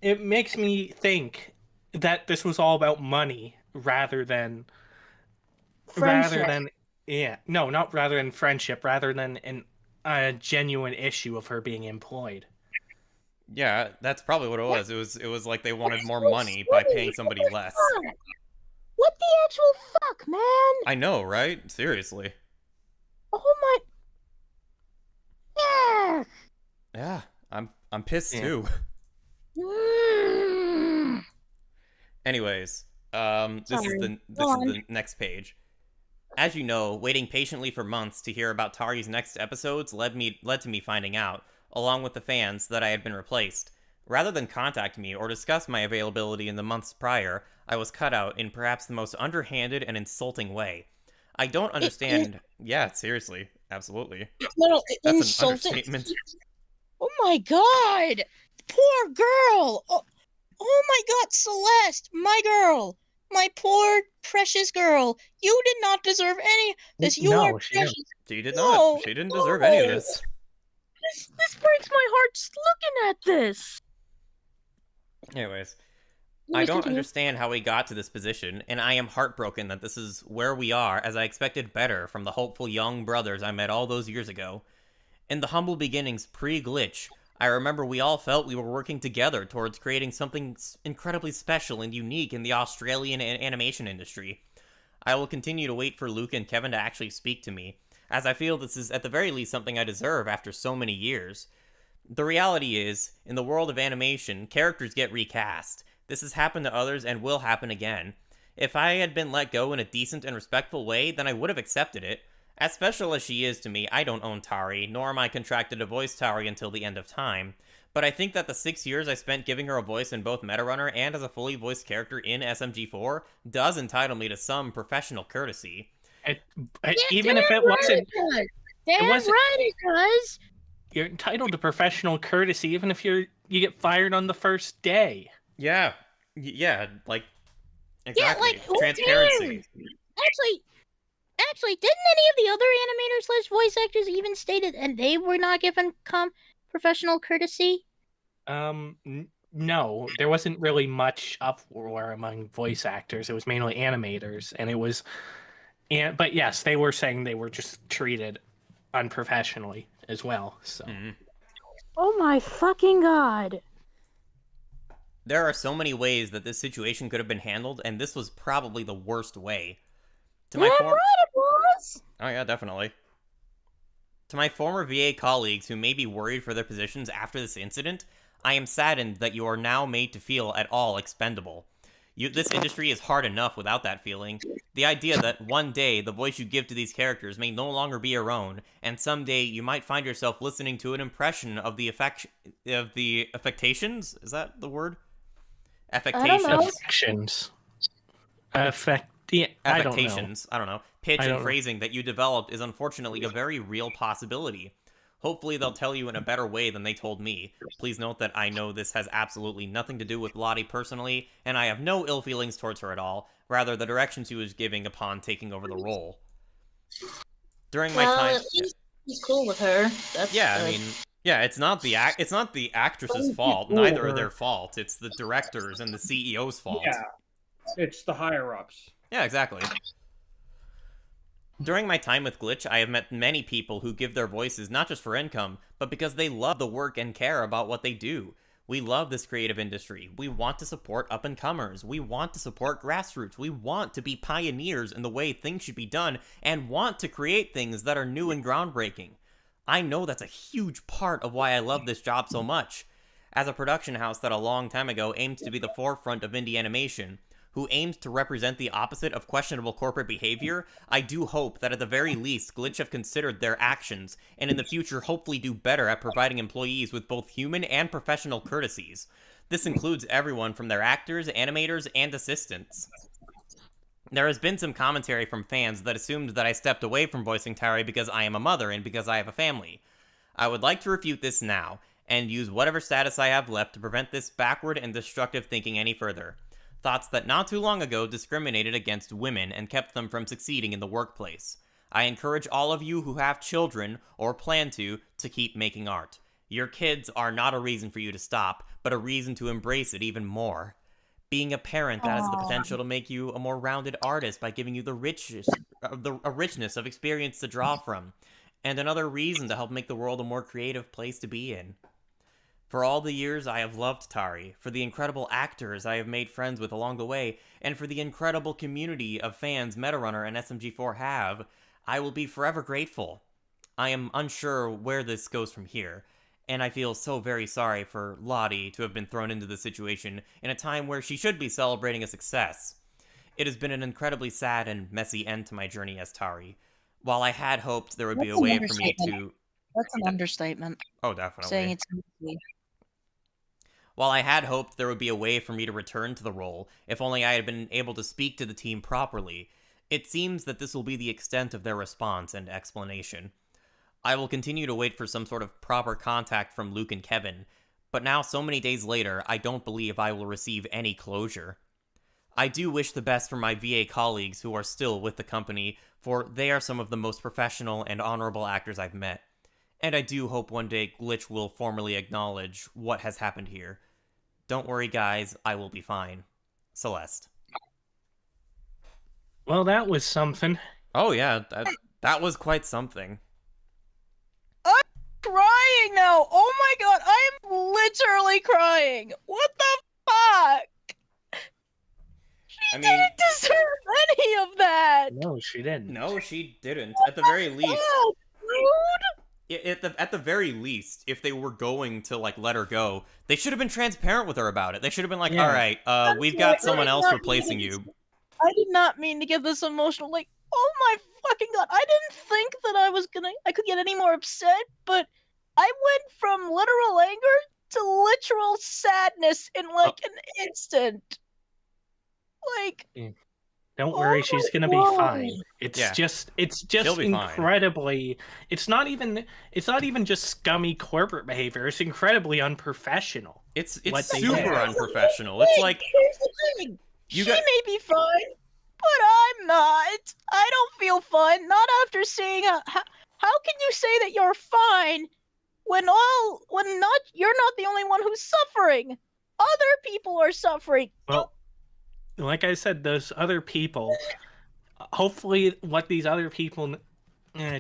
It makes me think that this was all about money rather than Friendship. not rather than friendship, rather than a genuine issue of her being employed. Yeah, that's probably what it was. It was like they wanted more money by paying somebody less. What the actual fuck, man? I know, right? Seriously. Oh my. Yeah, I'm pissed Yeah. too. Mm. Anyways, this is Sorry. the next page. As you know, waiting patiently for months to hear about Tari's next episodes led to me finding out, along with the fans, that I had been replaced. Rather than contact me or discuss my availability in the months prior, I was cut out in perhaps the most underhanded and insulting way. I don't understand. Yeah, seriously, absolutely. Little That's insulting. an understatement. Oh my god! Poor girl! Oh my god, Celeste! My girl! My poor, precious girl! You did not deserve any of this. You No, are she didn't. precious. She did No, not. She didn't deserve any of no. this. This breaks my heart just looking at this. Anyways, I Please don't continue. understand how we got to this position, and I am heartbroken that this is where we are, as I expected better from the hopeful young brothers I met all those years ago. In the humble beginnings pre-glitch, I remember we all felt we were working together towards creating something incredibly special and unique in the Australian animation industry. I will continue to wait for Luke and Kevin to actually speak to me, as I feel this is at the very least something I deserve after so many years. The reality is, in the world of animation, characters get recast. This has happened to others and will happen again. If I had been let go in a decent and respectful way, then I would have accepted it. As special as she is to me, I don't own Tari, nor am I contracted to voice Tari until the end of time. But I think that the 6 years I spent giving her a voice in both Metarunner and as a fully voiced character in SMG4 does entitle me to some professional courtesy. Even if it wasn't, Damn wasn't- right it does. you're entitled to professional courtesy, even if you get fired on the first day. Yeah, like, exactly. like, who Transparency. Actually, didn't any of the other animators / voice actors even stated and they were not given professional courtesy? No, there wasn't really much uproar among voice actors. It was mainly animators, but yes, they were saying they were just treated unprofessionally as well. So Oh my fucking god! There are so many ways that this situation could have been handled, and this was probably the worst way. To my Damn right it was. Oh yeah, definitely. To my former VA colleagues who may be worried for their positions after this incident, I am saddened that you are now made to feel at all expendable. This industry is hard enough without that feeling. The idea that one day the voice you give to these characters may no longer be your own, and someday you might find yourself listening to an impression of the affectations? Is that the word? Affectations. know. Affections. Yeah, I don't know. Affectations. I don't know. Pitch I and don't know. phrasing that you developed is unfortunately a very real possibility. Hopefully they'll tell you in a better way than they told me. Please note that I know this has absolutely nothing to do with Lottie personally, and I have no ill feelings towards her at all, rather the direction she was giving upon taking over the role. During my time... At least he's cool with her. That's Yeah, I good. mean... Yeah, it's not the actress's fault. Neither are their fault. It's the director's and the CEO's fault. Yeah, it's the higher ups. Yeah, exactly. During my time with Glitch, I have met many people who give their voices not just for income, but because they love the work and care about what they do. We love this creative industry. We want to support up-and-comers. We want to support grassroots. We want to be pioneers in the way things should be done, and want to create things that are new and groundbreaking. I know that's a huge part of why I love this job so much. As a production house that a long time ago aimed to be the forefront of indie animation, who aims to represent the opposite of questionable corporate behavior, I do hope that at the very least Glitch have considered their actions, and in the future hopefully do better at providing employees with both human and professional courtesies. This includes everyone from their actors, animators, and assistants. There has been some commentary from fans that assumed that I stepped away from voicing Tari because I am a mother and because I have a family. I would like to refute this now, and use whatever status I have left to prevent this backward and destructive thinking any further. Thoughts that not too long ago discriminated against women and kept them from succeeding in the workplace. I encourage all of you who have children, or plan to keep making art. Your kids are not a reason for you to stop, but a reason to embrace it even more. Being a parent that has the potential to make you a more rounded artist by giving you a richness of experience to draw from, and another reason to help make the world a more creative place to be in. For all the years I have loved Tari, for the incredible actors I have made friends with along the way, and for the incredible community of fans Metarunner and SMG4 have, I will be forever grateful. I am unsure where this goes from here, and I feel so very sorry for Lottie to have been thrown into this situation in a time where she should be celebrating a success. It has been an incredibly sad and messy end to my journey as Tari. While I had hoped there would be a way for me to... That's an understatement. Oh, definitely. Saying it's easy. While I had hoped there would be a way for me to return to the role, if only I had been able to speak to the team properly, it seems that this will be the extent of their response and explanation. I will continue to wait for some sort of proper contact from Luke and Kevin, but now so many days later, I don't believe I will receive any closure. I do wish the best for my VA colleagues who are still with the company, for they are some of the most professional and honorable actors I've met. And I do hope one day Glitch will formally acknowledge what has happened here. Don't worry, guys, I will be fine. Celeste. Well, that was something. Oh yeah, that was quite something. I'm crying now. Oh my god, I am literally crying. What the fuck? She didn't deserve any of that. No, she didn't. No, she didn't. At the very least. Oh, dude. At the very least, if they were going to like let her go, they should have been transparent with her about it. They should have been like, Yeah. "All right, we've got someone else replacing you." I did not mean to get this emotional. Like, oh my fucking god! I didn't think that I could get any more upset, but I went from literal anger to literal sadness in like an instant. Like. Don't worry, Oh she's my gonna be God. fine. It's Yeah. just She'll be fine. incredibly. It's not even just scummy corporate behavior. It's incredibly unprofessional. It's What they super did. Here's unprofessional. the It's thing, like here's the thing. You She got- may be fine, but I'm not. I don't feel fine. Not after seeing how can you say that you're fine when you're not the only one who's suffering. Other people are suffering. Well, like I said, those other people. Hopefully, what these other people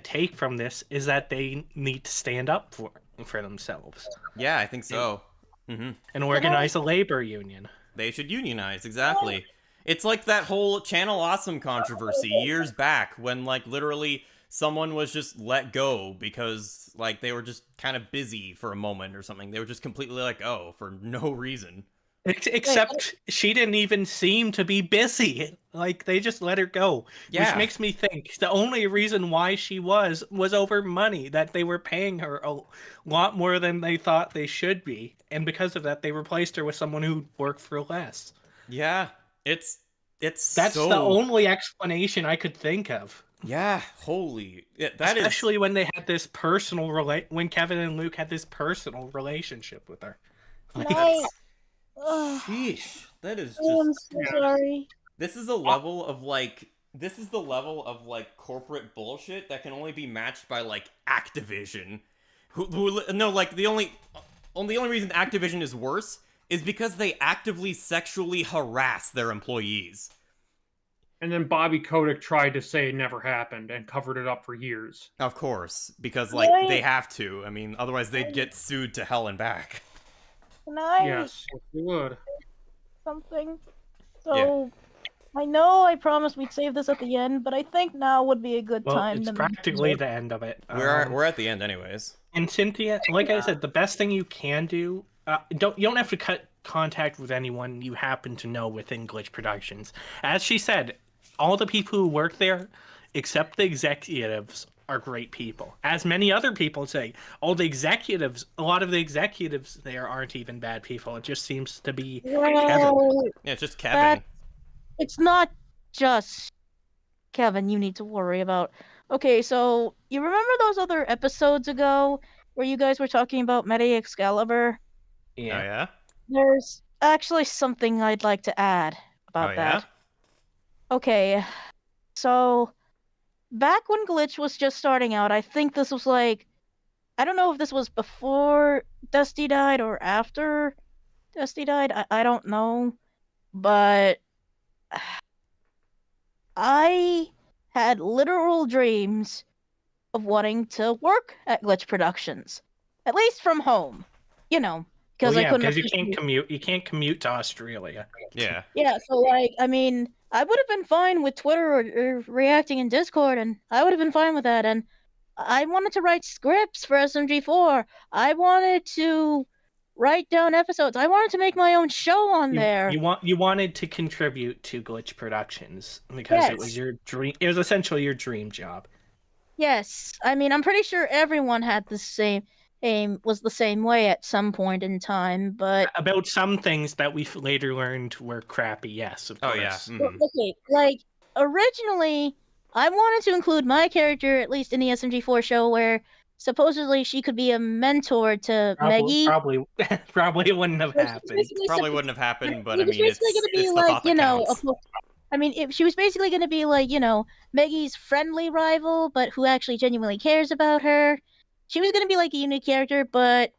take from this is that they need to stand up for themselves yeah, I think so. Mm-hmm. and organize a labor union. They should unionize, exactly. It's like that whole Channel Awesome controversy years back when, like, literally someone was just let go because, like, they were just kind of busy for a moment or something. They were just completely let go for no reason. Except she didn't even seem to be busy. Like, they just let her go. Yeah. Which makes me think the only reason why she was over money, that they were paying her a lot more than they thought they should be. And because of that, they replaced her with someone who worked for less. Yeah, it's That's so... the only explanation I could think of. Yeah, holy... that Especially when they had this personal... when Kevin and Luke had this personal relationship with her. Like, No. Sheesh, that is just... I'm so sorry. This is a level of, like... This is the level of, like, corporate bullshit that can only be matched by, like, Activision. No, like, the only reason Activision is worse is because they actively sexually harass their employees. And then Bobby Kotick tried to say it never happened and covered it up for years. Of course, because, like, they have to. I mean, otherwise they'd get sued to hell and back. Can I Yes, you would. something? So, I know I promised we'd save this at the end, but I think now would be a good well, time it's to practically the end of it. We're at the end anyways. And Cynthia, like I said, the best thing you can do, you don't have to cut contact with anyone you happen to know within Glitch Productions. As she said, all the people who work there, except the executives, are great people. As many other people say, a lot of the executives there aren't even bad people. It just seems to be Kevin. Yeah, it's just Kevin. It's not just Kevin you need to worry about. Okay, so you remember those other episodes ago where you guys were talking about Medi Excalibur? Yeah. Oh, yeah? There's actually something I'd like to add about Oh, that. yeah? Okay, so back when Glitch was just starting out, I think this was like, I don't know if this was before Dusty died or after Dusty died. I don't know, but I had literal dreams of wanting to work at Glitch Productions, at least from home, you know, because I couldn't. Because you can't commute. You can't commute to Australia. Yeah. Yeah, so like, I mean, I would have been fine with Twitter or reacting in Discord, and I would have been fine with that. And I wanted to write scripts for SMG4. I wanted to write down episodes. I wanted to make my own show on there. You wanted to contribute to Glitch Productions because it was your dream. It was essentially your dream job. Yes, I mean, I'm pretty sure everyone had the same aim, was the same way at some point in time, but About some things that we later learned were crappy, yes, of course. Oh, yeah. okay, like originally I wanted to include my character at least in the SMG4 show where supposedly she could be a mentor to Meggy. Probably wouldn't have happened. Probably wouldn't have happened, but I It was mean, it's basically gonna be the like, thought that counts. I mean, she was basically going to be like, Meggy's friendly rival, but who actually genuinely cares about her. She was going to be like a unique character, but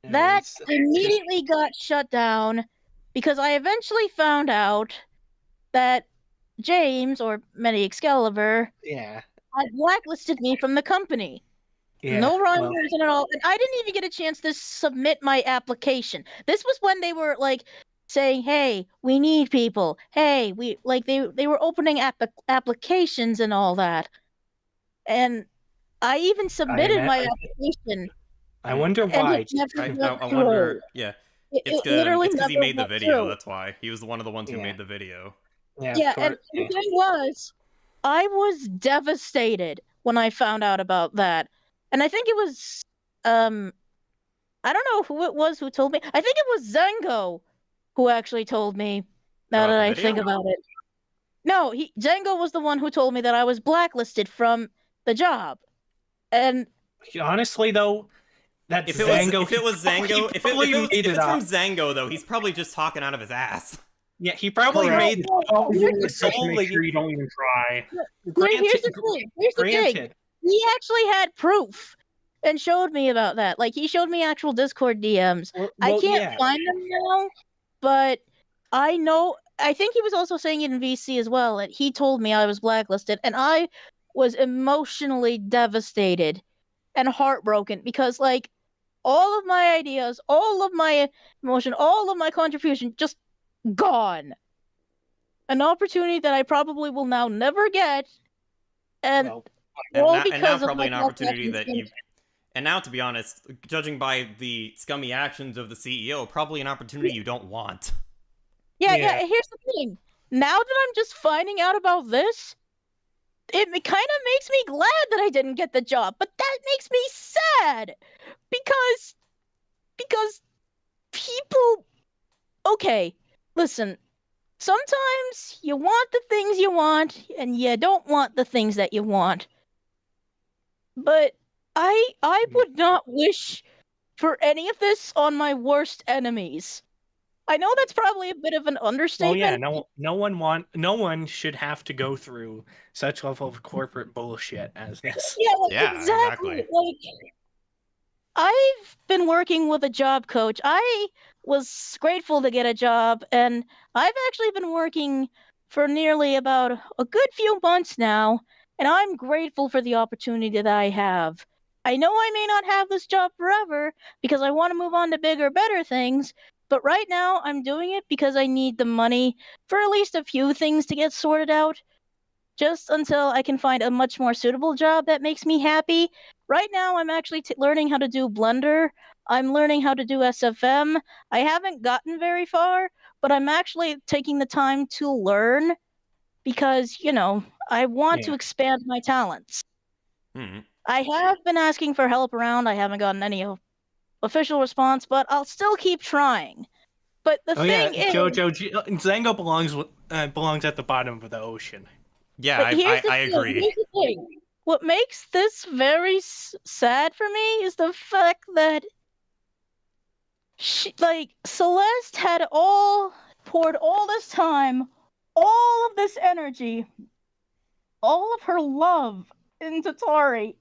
that immediately got shut down because I eventually found out that James, or Medi Excalibur, had blacklisted me from the company. Yeah, No rhyme or reason at all. And I didn't even get a chance to submit my application. This was when they were like saying, "Hey, we need people. Hey, they were opening applications and all that." And I even submitted my application. I wonder why. I wonder. Yeah, it's because he made the video. Through. That's why he was one of the ones who made the video. Yeah, and the thing was, I was devastated when I found out about that. And I think it was, I don't know who it was who told me. I think it was Zango who actually told me, now that I think about it. No, Zango was the one who told me that I was blacklisted from the job. And honestly, though, that's if it was Zango, if it's from Zango, though, he's probably just talking out of his ass. Yeah, he probably made. Make sure you don't even try. Here's the thing. He actually had proof and showed me about that. Like, he showed me actual Discord DMs. I can't find them now, but I know. I think he was also saying it in VC as well. And he told me I was blacklisted, and I was emotionally devastated and heartbroken because, like, all of my ideas, all of my emotion, all of my contribution just gone. An opportunity that I probably will now never get, and now probably an opportunity that And now, to be honest, judging by the scummy actions of the CEO, probably an opportunity you don't want. Yeah, Yeah. here's the thing. Now that I'm just finding out about this, it kind of makes me glad that I didn't get the job, but that makes me sad because people. Okay, listen. Sometimes you want the things you want, and you don't want the things that you want. But I would not wish for any of this on my worst enemies. I know that's probably a bit of an Oh understatement. yeah, no one should have to go through such level of corporate bullshit as this. Yeah, like, Yeah, exactly. Like, I've been working with a job coach. I was grateful to get a job, and I've actually been working for nearly about a good few months now, and I'm grateful for the opportunity that I have. I know I may not have this job forever because I want to move on to bigger, better things, but right now I'm doing it because I need the money for at least a few things to get sorted out, just until I can find a much more suitable job that makes me happy. Right now, I'm actually learning how to do Blender. I'm learning how to do SFM. I haven't gotten very far, but I'm actually taking the time to learn because, I want to Yeah. expand my talents. Hmm. I have been asking for help around. I haven't gotten any official response, but I'll still keep trying. But the Oh yeah, thing is, Zango belongs at the bottom of the ocean. Yeah, but here's the I thing, agree. here's the thing. What makes this very sad for me is the fact that Celeste had poured all this time, all of this energy, all of her love into Tori,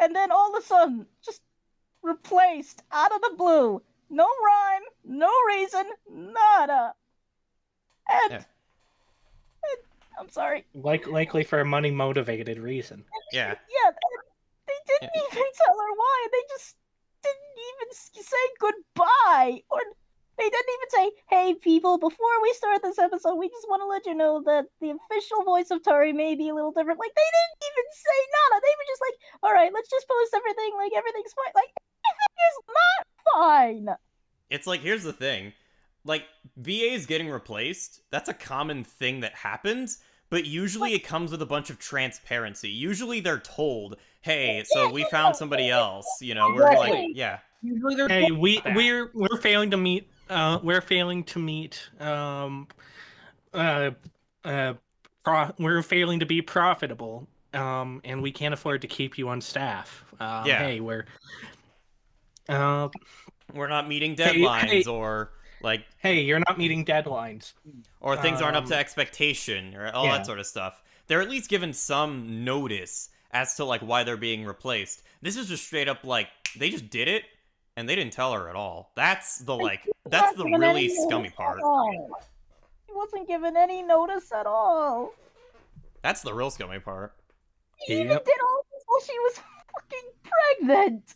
and then all of a sudden, just replaced out of the blue. No rhyme, no reason, nada. And, Yeah. I'm sorry. Likely for a money motivated reason. Yeah. Yeah, they didn't even tell her why. They just didn't even say goodbye. Or they didn't even say, hey, people, before we start this episode, we just want to let you know that the official voice of Tari may be a little different. Like, they didn't even say nada. They were just like, all right, let's just post everything. Like, everything's fine. Like, everything is not fine. It's like, here's the thing. Like, VAs getting replaced, that's a common thing that happens, but usually it comes with a bunch of transparency. Usually they're told, hey, so we found somebody else, we're like, yeah. Usually they're Hey, told that. we're failing to meet we're failing to be profitable, and we can't afford to keep you on staff. Yeah. Hey, we're not meeting deadlines, or like, hey, you're not meeting deadlines, or things aren't up to expectation, or all that sort of stuff. They're at least given some notice as to like why they're being replaced. This is just straight up like they just did it and they didn't tell her at all. That's the really scummy part. He wasn't given any notice at all. That's the real scummy part. He even did all this while she was fucking pregnant.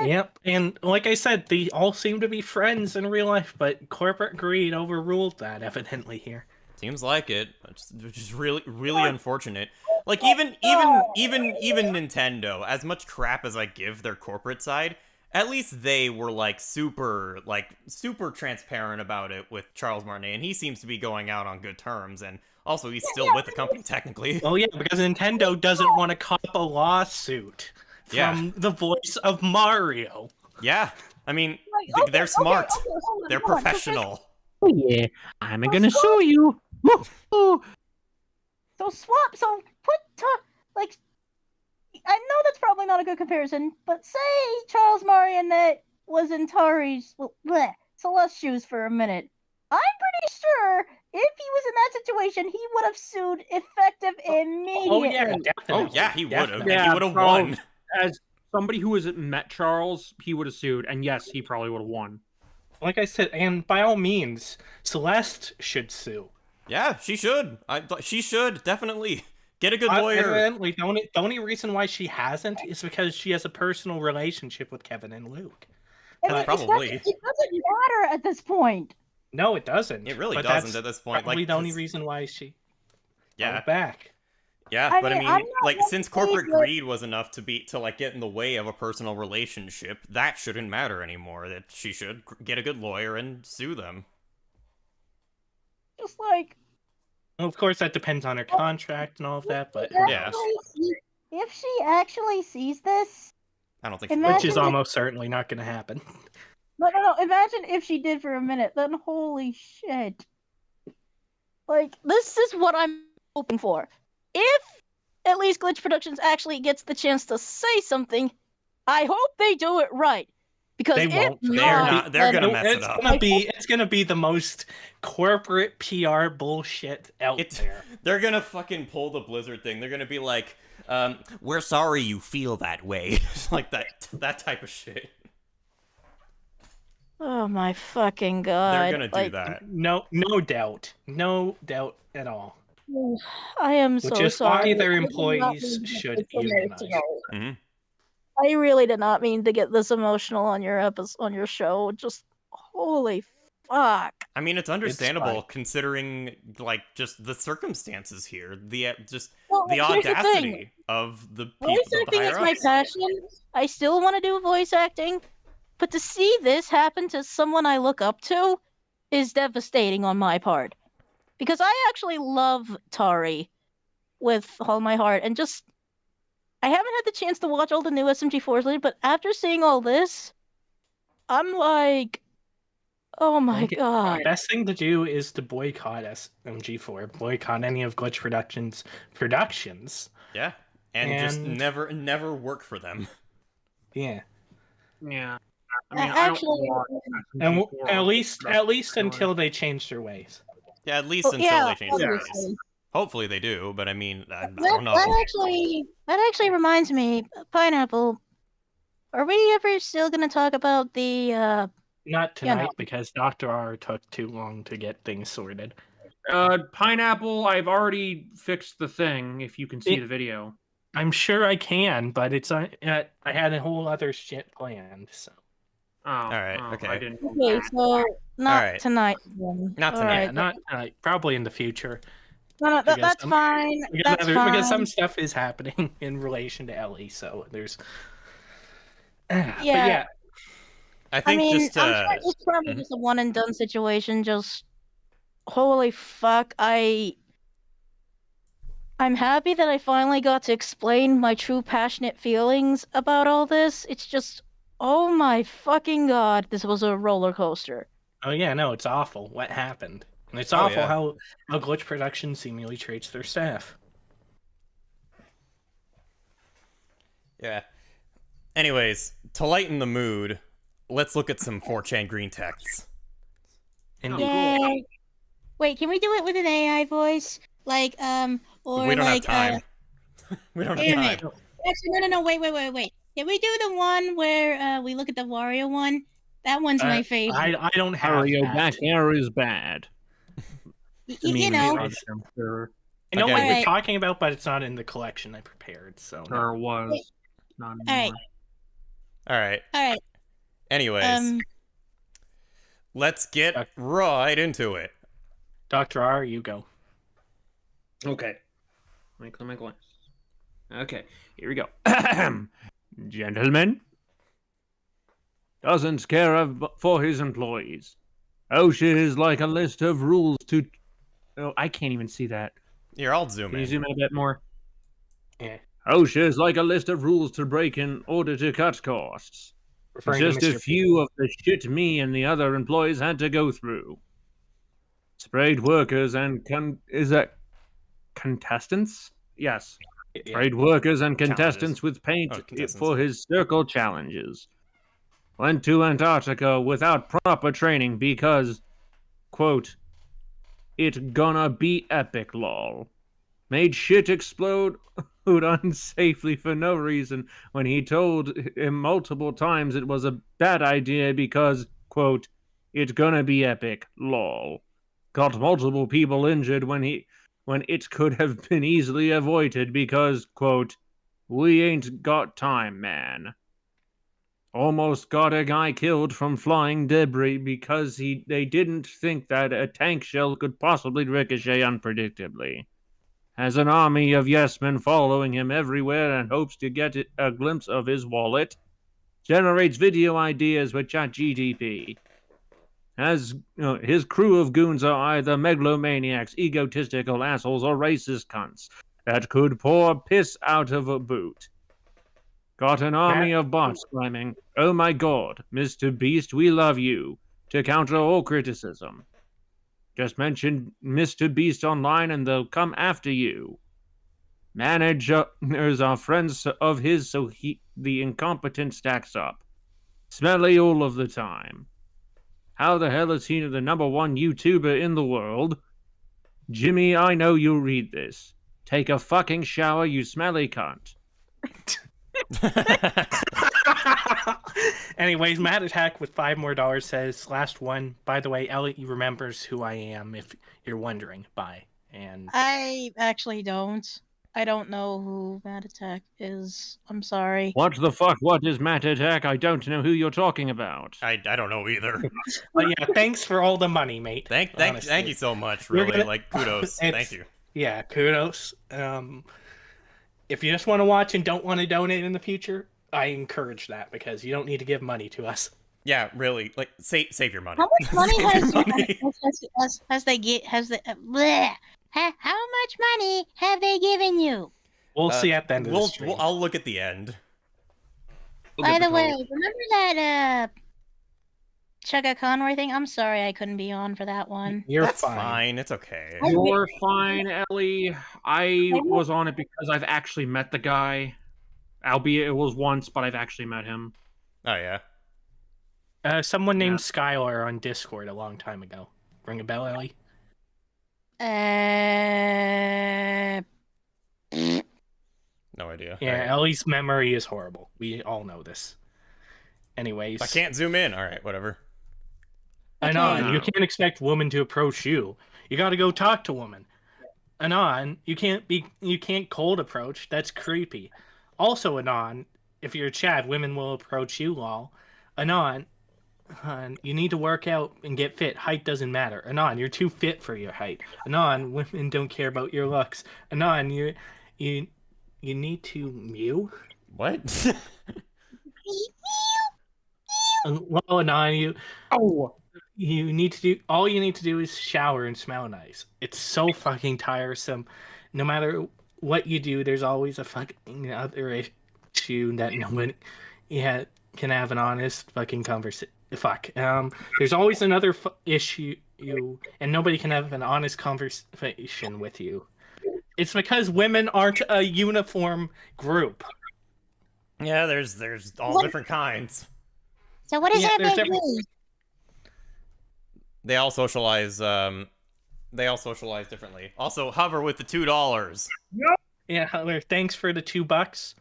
Yep, and like I said, they all seem to be friends in real life, but corporate greed overruled that evidently here. Seems like it, which is really, really unfortunate. Like even Nintendo, as much crap as I give their corporate side, at least they were super transparent about it with Charles Martinet, and he seems to be going out on good terms, and also he's still with the company technically. Oh yeah, because Nintendo doesn't want to cop a lawsuit from the voice of Mario. Yeah, I mean, they're smart. They're professional. Oh yeah, I'm gonna sue you. So I know that's probably not a good comparison, but say Charles Martinet was in Tari's Celeste's shoes for a minute. I'm pretty sure if he was in that situation, he would have sued effective immediately. Oh yeah, definitely. Oh yeah, he would have. Yeah, He would have won. As somebody who has met Charles, he would have sued, and yes, he probably would have won. Like I said, and by all means, Celeste should sue. Yeah, she should. She should definitely get a good lawyer. Evidently, the only reason why she hasn't is because she has a personal relationship with Kevin and Luke. Probably. It doesn't matter at this point. No, it doesn't. It really but doesn't that's at this point. probably the only reason why she yeah back. Yeah, I but mean, I I'm mean, not like, since necessarily corporate like- greed was enough to like get in the way of a personal relationship, that shouldn't matter anymore. That she should get a good lawyer and sue them. just like Well, of course, that depends on her contract and all of that, but who Yeah. knows? if she actually sees this, I don't think she Imagine Which will. is if- almost certainly not going to happen. no. Imagine if she did for a minute. Then holy shit! Like this is what I'm hoping for. If at least Glitch Productions actually gets the chance to say something, I hope they do it right. Because They if won't. not, They're then gonna mess it up. It's gonna be the most corporate PR bullshit out there. They're gonna fucking pull the Blizzard thing. They're gonna be like, we're sorry you feel that way. Like that type of shit. Oh my fucking god! They're gonna do like, that. No doubt at all. I am Which so is sorry. why their I did not employees mean to should get this unionize. emotional. Mhm. I really did not mean to get this emotional on your on your show. Just holy fuck! I mean, it's understandable fine. considering like just the circumstances here, the just Well, the here's the thing. audacity of the people. Voice The acting is higher my ups. passion. I still want to do voice acting, but to see this happen to someone I look up to is devastating on my part. Because I actually love Tari with all my heart, and just I haven't had the chance to watch all the new SMG4s lately, but after seeing all this, I'm like, oh my The god. best thing to do is to boycott SMG4, boycott any of Glitch Productions productions. Yeah, and just And- never work for them. Yeah, Yeah. I mean, Actually, and SMG4 at least really. until they change their ways. Yeah, at least well, until yeah, they change their ways. obviously. Hopefully they do, but I mean, I That, don't know. that actually reminds me, Pineapple. Are we ever still gonna talk about the Not You know. tonight because Dr. R took too long to get things sorted. Pineapple, I've already fixed the thing, if you can see the video. I'm sure I can, but it's I had a whole other shit planned. So Oh, right, oh, okay. I didn't. Okay, so not Alright. tonight. Then. Not All tonight. right, yeah, not probably in the future. No, because that's some- fine. That's fine. Because some stuff is happening in relation to Ellie, so there's. But Yeah. yeah, I think mean, just I'm sure it's probably mhm. just a one and done situation. Just holy fuck, I'm happy that I finally got to explain my true passionate feelings about all this. It's just, oh my fucking god, this was a roller coaster. oh yeah, no, it's awful. What happened? And it's Oh, awful yeah. how Glitch Production seemingly treats their staff. Yeah. Anyways, to lighten the mood, let's look at some 4chan green texts. And Yay! Wait, can we do it with an AI voice? Like, or We don't like, have time. We don't wait a have minute. time. Actually, no, wait. Can we do the one where we look at the Wario one? That one's my favorite. I don't have Mario that. back air is bad. You know, I'm sure I know Okay. what you're Alright. talking about, but it's not in the collection I prepared. So no. there was. Not Alright. anymore. Alright. all right. Anyways, let's get right into it. Dr. R, you go. Okay. Let me clear my glass. Okay, here we go. Gentlemen, doesn't care for his employees. OSHA is like a list of rules to. Oh, I can't even see that. Here, I'll zoom Can you in. zoom in a bit more? Yeah. OSHA is like a list of rules to break in order to cut costs. Referring to Just a Mr. few of the shit me and the other employees had to go through. Sprayed workers and is that contestants? Yes. Yeah. Sprayed workers and Challenges. contestants with paint Oh, contestants. for his circle challenges. Went to Antarctica without proper training because, quote, it gonna be epic, lol. Made shit explode unsafely for no reason when he told him multiple times it was a bad idea because, quote, it gonna be epic, lol. Got multiple people injured when it could have been easily avoided because, quote, we ain't got time, man. Almost got a guy killed from flying debris because they didn't think that a tank shell could possibly ricochet unpredictably. has an army of yes-men following him everywhere and hopes to get a glimpse of his wallet, generates video ideas with ChatGPT, has his crew of goons are either megalomaniacs, egotistical assholes, or racist cunts that could pour piss out of a boot. Got an army of bots slamming, "Oh my god, Mr. Beast, we love you," to counter all criticism. Just mention Mr. Beast online and they'll come after you. Managers are friends of his, so the incompetent stacks up. Smelly all of the time. How the hell is he the #1 YouTuber in the world? Jimmy, I know you'll read this. Take a fucking shower, you smelly cunt. Anyways, Matt Attack with $5 more says, last one. By the way, Elliot remembers who I am if you're wondering. Bye. And I actually don't. I don't know who Matt Attack is. I'm sorry. What the fuck? What is Matt Attack? I don't know who you're talking about. I don't know either. But yeah, thanks for all the money, mate. Thank you so much, We're really. gonna- Like, kudos. Thank you. Yeah, kudos. If you just want to watch and don't want to donate in the future, I encourage that because you don't need to give money to us. Yeah, really. Like, save your money. How much money Save has your money. how much money have they given you? We'll see at the end of the stream. I'll look at the end. By the way, remember that Chugga Conroy thing? I'm sorry I couldn't be on for that one. You're That's fine. fine. It's okay. You're fine, Ellie. I was on it because I've actually met the guy. Albeit it was once, but I've actually met him. Oh, yeah. Someone named Skylar on Discord a long time ago. Ring a bell, Ellie? No idea. Yeah, Alright. Ellie's memory is horrible. We all know this. Anyways. I can't zoom in. All right, whatever. Anon, you can't expect women to approach you. You gotta go talk to women. Anon, you can't cold approach. That's creepy. Also, Anon, if you're Chad, women will approach you, lol. Anon, you need to work out and get fit. Height doesn't matter. Anon, you're too fit for your height. Anon, women don't care about your looks. Anon, you need to mew. What? Well, Anon, you need to do all you need to do is shower and smell nice. It's so fucking tiresome. No matter what you do, there's always a fucking other issue that no one can have an honest fucking conversation. There's always another issue, and nobody can have an honest conversation with you. It's because women aren't a uniform group. Yeah, there's all different kinds. So what does that there's make me? They all socialize. They all socialize differently. Also, hover with the $2. Yeah, Hunter, thanks for the $2.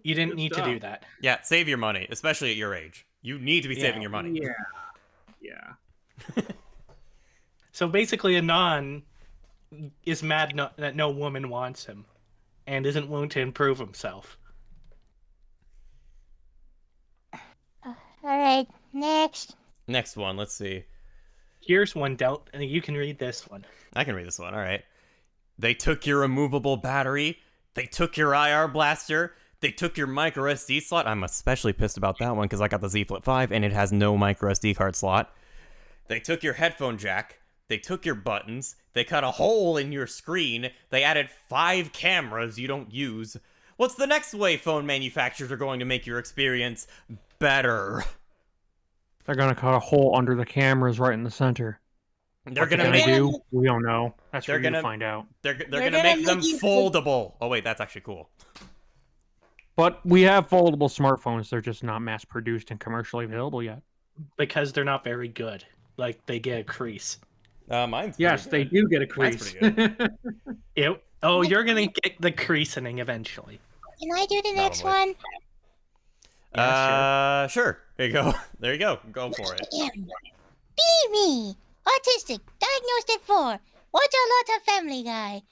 You didn't need to do that. Yeah, save your money, especially at your age. You need to be saving your money. Yeah. So basically, Anon is mad that no woman wants him, and isn't willing to improve himself. All right, next. Next one, let's see. Here's one, Delt, and you can read this one. I can read this one, alright. They took your removable battery. They took your IR blaster. They took your micro SD slot. I'm especially pissed about that one because I got the Z Flip 5 and it has no micro SD card slot. They took your headphone jack. They took your buttons. They cut a hole in your screen. They added 5 cameras you don't use. What's the next way phone manufacturers are going to make your experience better? They're gonna cut a hole under the cameras right in the center. They're What gonna they make do. We don't know. That's They're for you to gonna- find out. they're They're gonna make them you- foldable. Oh wait, that's actually cool. But we have foldable smartphones. They're just not mass produced and commercially available yet. Because they're not very good. Like, they get a crease. Mine's Yes, they do get a Mine's crease. pretty You're gonna get the creasing eventually. Can I do the next Probably. one? Yeah, sure. There you go. There you go. Go for it. Be me. Autistic. Diagnosed at 4. Watch a lot of Family Guy.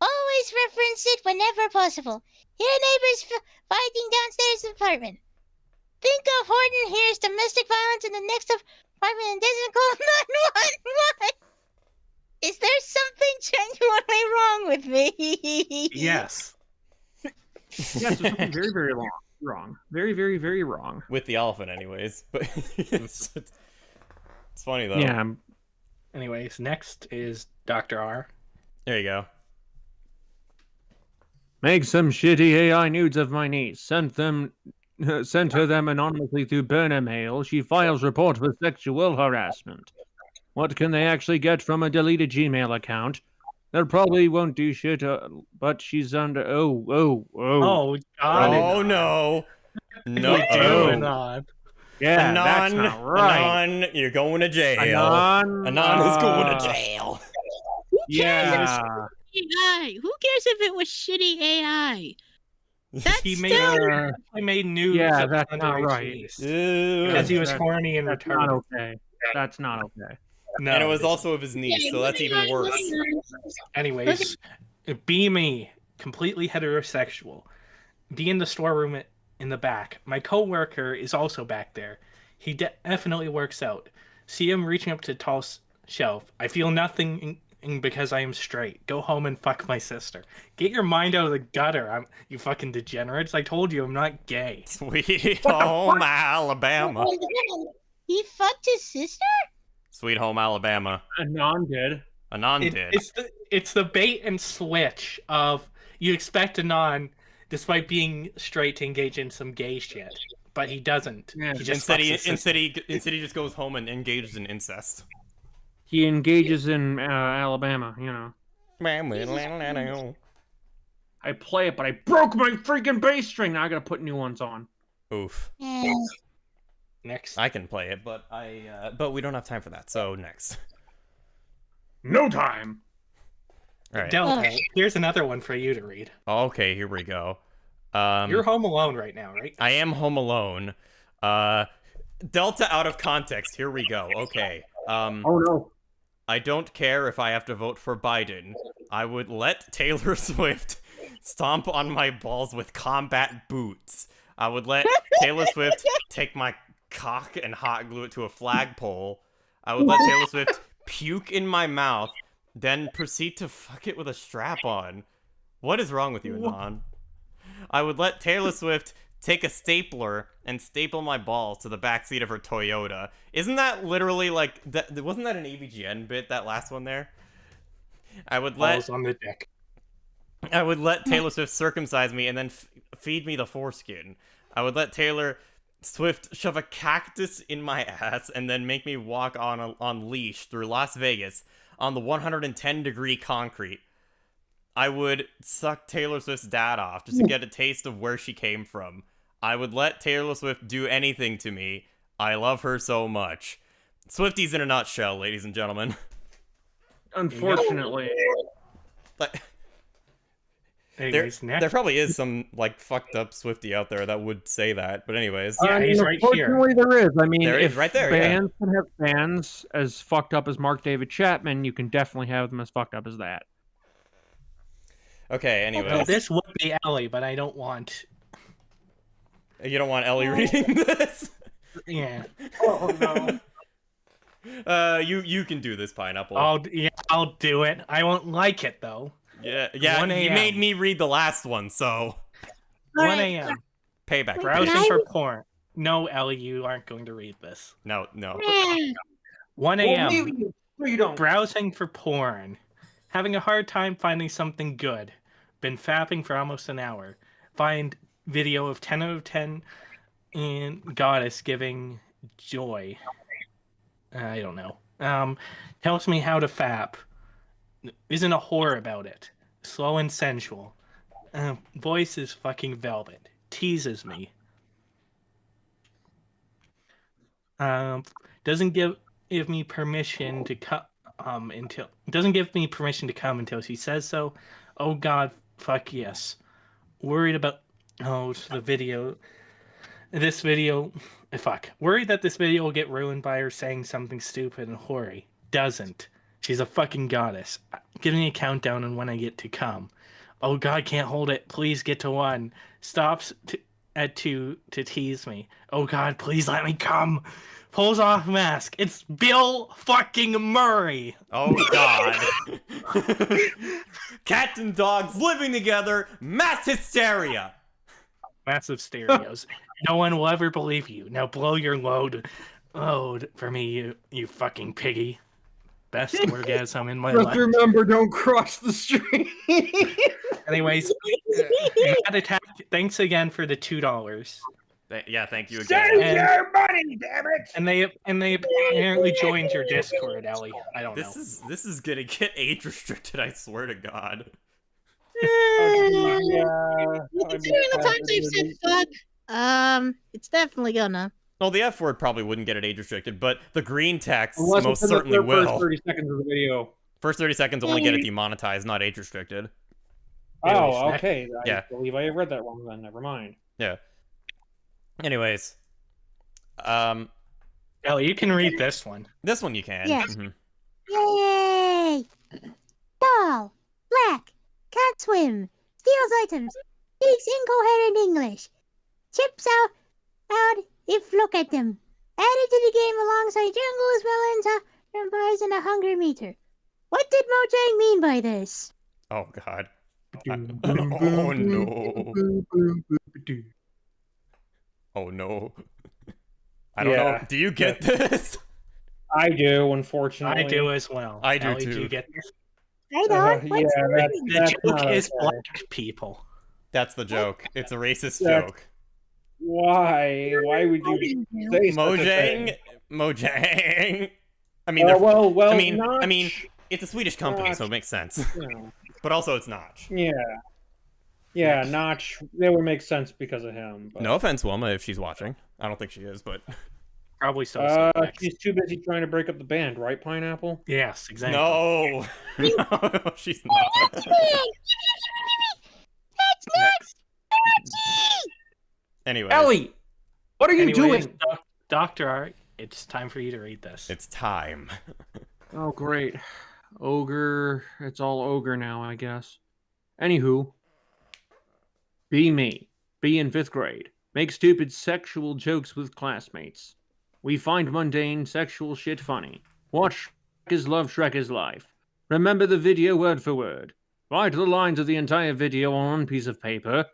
Always reference it whenever possible. Hear neighbors fighting downstairs apartment. Think of Horton hears domestic violence in the next apartment and doesn't call 911. Is there something genuinely wrong with me? Yes. Yes, there's something very, very wrong. Very, very, very wrong. With the elephant, anyways. But it's funny, though. Yeah. Anyways, next is Dr. R. There you go. Make some shitty AI nudes of my niece. Send her them anonymously through burner mail. She files report for sexual harassment. What can they actually get from a deleted Gmail account? They probably won't do shit, but she's under. Oh, God. Oh, no. No. We do Anon. yeah, Anon, that's not right. Anon, you're going to jail. Anon, Anon is going to jail. Yeah. AI. Who cares if it was shitty AI? That's He still... made nudes. Yeah, of that's not underage right. niece. Ew. Because he was That's- horny and That's not retarded. okay. That's not okay. No, And it was it's- also of his niece, so that's even worse. Anyways, be me, completely heterosexual. Be in the storeroom in the back. My coworker is also back there. He definitely works out. See him reaching up to a tall shelf. I feel nothing because I am straight. Go home and fuck my sister. Get your mind out of the gutter, you fucking degenerates. I told you I'm not gay. Sweet home Alabama. He fucked his sister? Sweet home Alabama. Anon did. Anon did. It's the bait and switch of you expect Anon, despite being straight, to engage in some gay shit, but he doesn't. Yeah. He just Instead, fucks his sister. he just goes home and engages in incest. He engages in Alabama, you know. I play it, but I broke my freaking bass string. Now I gotta put new ones on. Oof. Next. I can play it, but but we don't have time for that. So next. No time. All right. Delta, here's another one for you to read. Okay, here we go. You're home alone right now, right? I am home alone. Delta out of context. Here we go. Okay. Oh no. I don't care if I have to vote for Biden. I would let Taylor Swift stomp on my balls with combat boots. I would let Taylor Swift take my cock and hot glue it to a flagpole. I would let Taylor Swift puke in my mouth, then proceed to fuck it with a strap on. What is wrong with you, Anon? I would let Taylor Swift take a stapler and staple my balls to the backseat of her Toyota. Isn't that literally like that? Wasn't that an AVGN bit, that last one there? I would Balls on the dick. I would let Taylor Swift circumcise me and then feed me the foreskin. I would let Taylor Swift shove a cactus in my ass and then make me walk on leash through Las Vegas on the 110-degree concrete. I would suck Taylor Swift's dad off just to get a taste of where she came from. I would let Taylor Swift do anything to me. I love her so much. Swifties in a nutshell, ladies and gentlemen. Unfortunately. But Anyways, next. there probably is some like fucked up Swiftie out there that would say that. But anyways, Yeah, he's right here. Unfortunately, there is. I mean, There it is, if right there, yeah. bands can have fans as fucked up as Mark David Chapman, you can definitely have them as fucked up as that. okay. Well, Anyways, this would be Ellie, but I don't want. you don't want Ellie reading this? Yeah. Oh no. You can do this, Pineapple. I'll do it. I won't like it though. Yeah. 1 You a.m. made me read the last one, so 1 a.m. payback. Browsing for porn. No, Ellie, you aren't going to read this. No. 1 Well, a.m. no, you don't. Browsing for porn. Having a hard time finding something good. Been fapping for almost an hour. Find video of 10 out of 10 and goddess giving joy. I don't know. Tells me how to fap. Isn't a whore about it. Slow and sensual. Voice is fucking velvet. Teases me. Doesn't give me permission to come until she says so. Oh god, fuck yes. Worried about Worried that this video will get ruined by her saying something stupid and hoary. Doesn't. She's a fucking goddess. Give me a countdown on when I get to come. Oh god, can't hold it. Please get to 1. Stops at 2 to tease me. Oh god, please let me come. pulls off mask. It's Bill fucking Murray. Oh God. Cats and dogs living together, mass hysteria. Massive stereos. No one will ever believe you. Now blow your load for me, you fucking piggy. Best orgasm in my Just life. remember, don't cross the street. Anyways, Mad Attack, thanks again for the $2. Yeah, thank you Save again. your money, damn it! And they apparently joined your Discord, Ellie. I don't know. This is gonna get age restricted, I swear to God. Considering the times I've said fuck, it's definitely gonna. Well, the F word probably wouldn't get it age restricted, but the green text Unless most it's in the certainly will. First 30 seconds of the video. First 30 seconds only get it demonetized, not age restricted. Oh, okay. Yeah. I believe I read that wrong then. Never mind. Yeah. Anyways. Ellie, you can read this one. This one you can. Yes. Mhm. Yay! Tall, black, can't swim, steals items, speaks incoherent English, chips out if look at them. Added to the game alongside Jungle's Valenza and buys in a hunger meter. What did Mojang mean by this? Oh God. Oh no. Oh no. I don't know. Do you get this? I do, unfortunately. I do as well. I do Ellie, too. Do you get this? I don't. Yeah, What's that's The joke not is okay. black people. That's the joke. It's a racist That's- joke. Why? Why would you say such a thing? Mojang. I mean, well, I mean, Notch, it's a Swedish company, so it Notch. makes sense. you know, But also, it's Notch. yeah, Notch. That would make sense because of him. But, No offense, Wilma, if she's watching. I don't think she is, but Probably so. she's too busy trying to break up the band, right, Pineapple? Yes, exactly. no, no, she's not. That's not Anyway, Ellie, what are you Anyways, doing? Dr. Art, it's time for you to read this. it's time. Oh, great. Ogre. It's all ogre now, I guess. Anywho. Be me. Be in 5th grade. Make stupid sexual jokes with classmates. We find mundane sexual shit funny. Watch Shrek is Love, Shrek is Life. Remember the video word for word. Write the lines of the entire video on one piece of paper.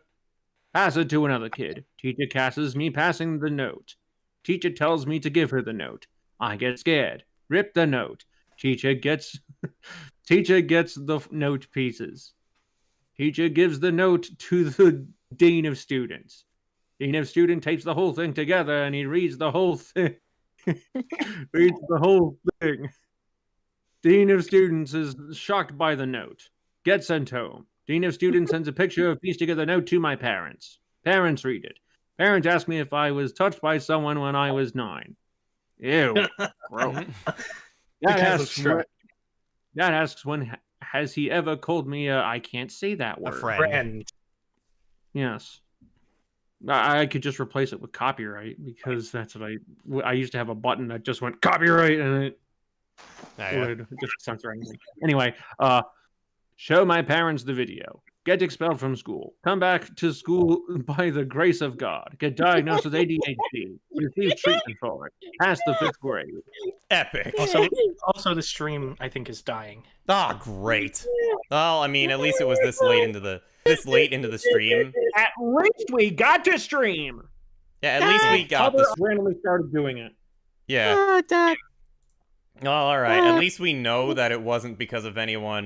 Pass it to another kid. Teacher catches me passing the note. Teacher tells me to give her the note. I get scared. Rip the note. Teacher gets the note pieces. Teacher gives the note to the dean of students. Dean of student tapes the whole thing together and he reads the whole thing. Reads the whole thing. Dean of students is shocked by the note. Gets sent home. Dean of students sends a picture of pieced together note to my parents. Parents read it. Parents ask me if I was touched by someone when I was 9. Ew. Gross. Because of Shrek. Dad asks when has he ever called me I can't say that A word. Friend. Yes. I could just replace it with copyright because that's what I used to have a button that just went copyright and it would just censor anything. Anyway, show my parents the video. Get expelled from school. Come back to school by the grace of God. Get diagnosed with ADHD. Receive treatment for it. Pass the 5th grade. Epic. Also, the stream I think is dying. Ah, great. Well, I mean, at least it was this late into the stream. At least we got to stream. Yeah, at least we got Others this. randomly started doing it. Yeah. Oh, Doc. Well, all right. At least we know that it wasn't because of anyone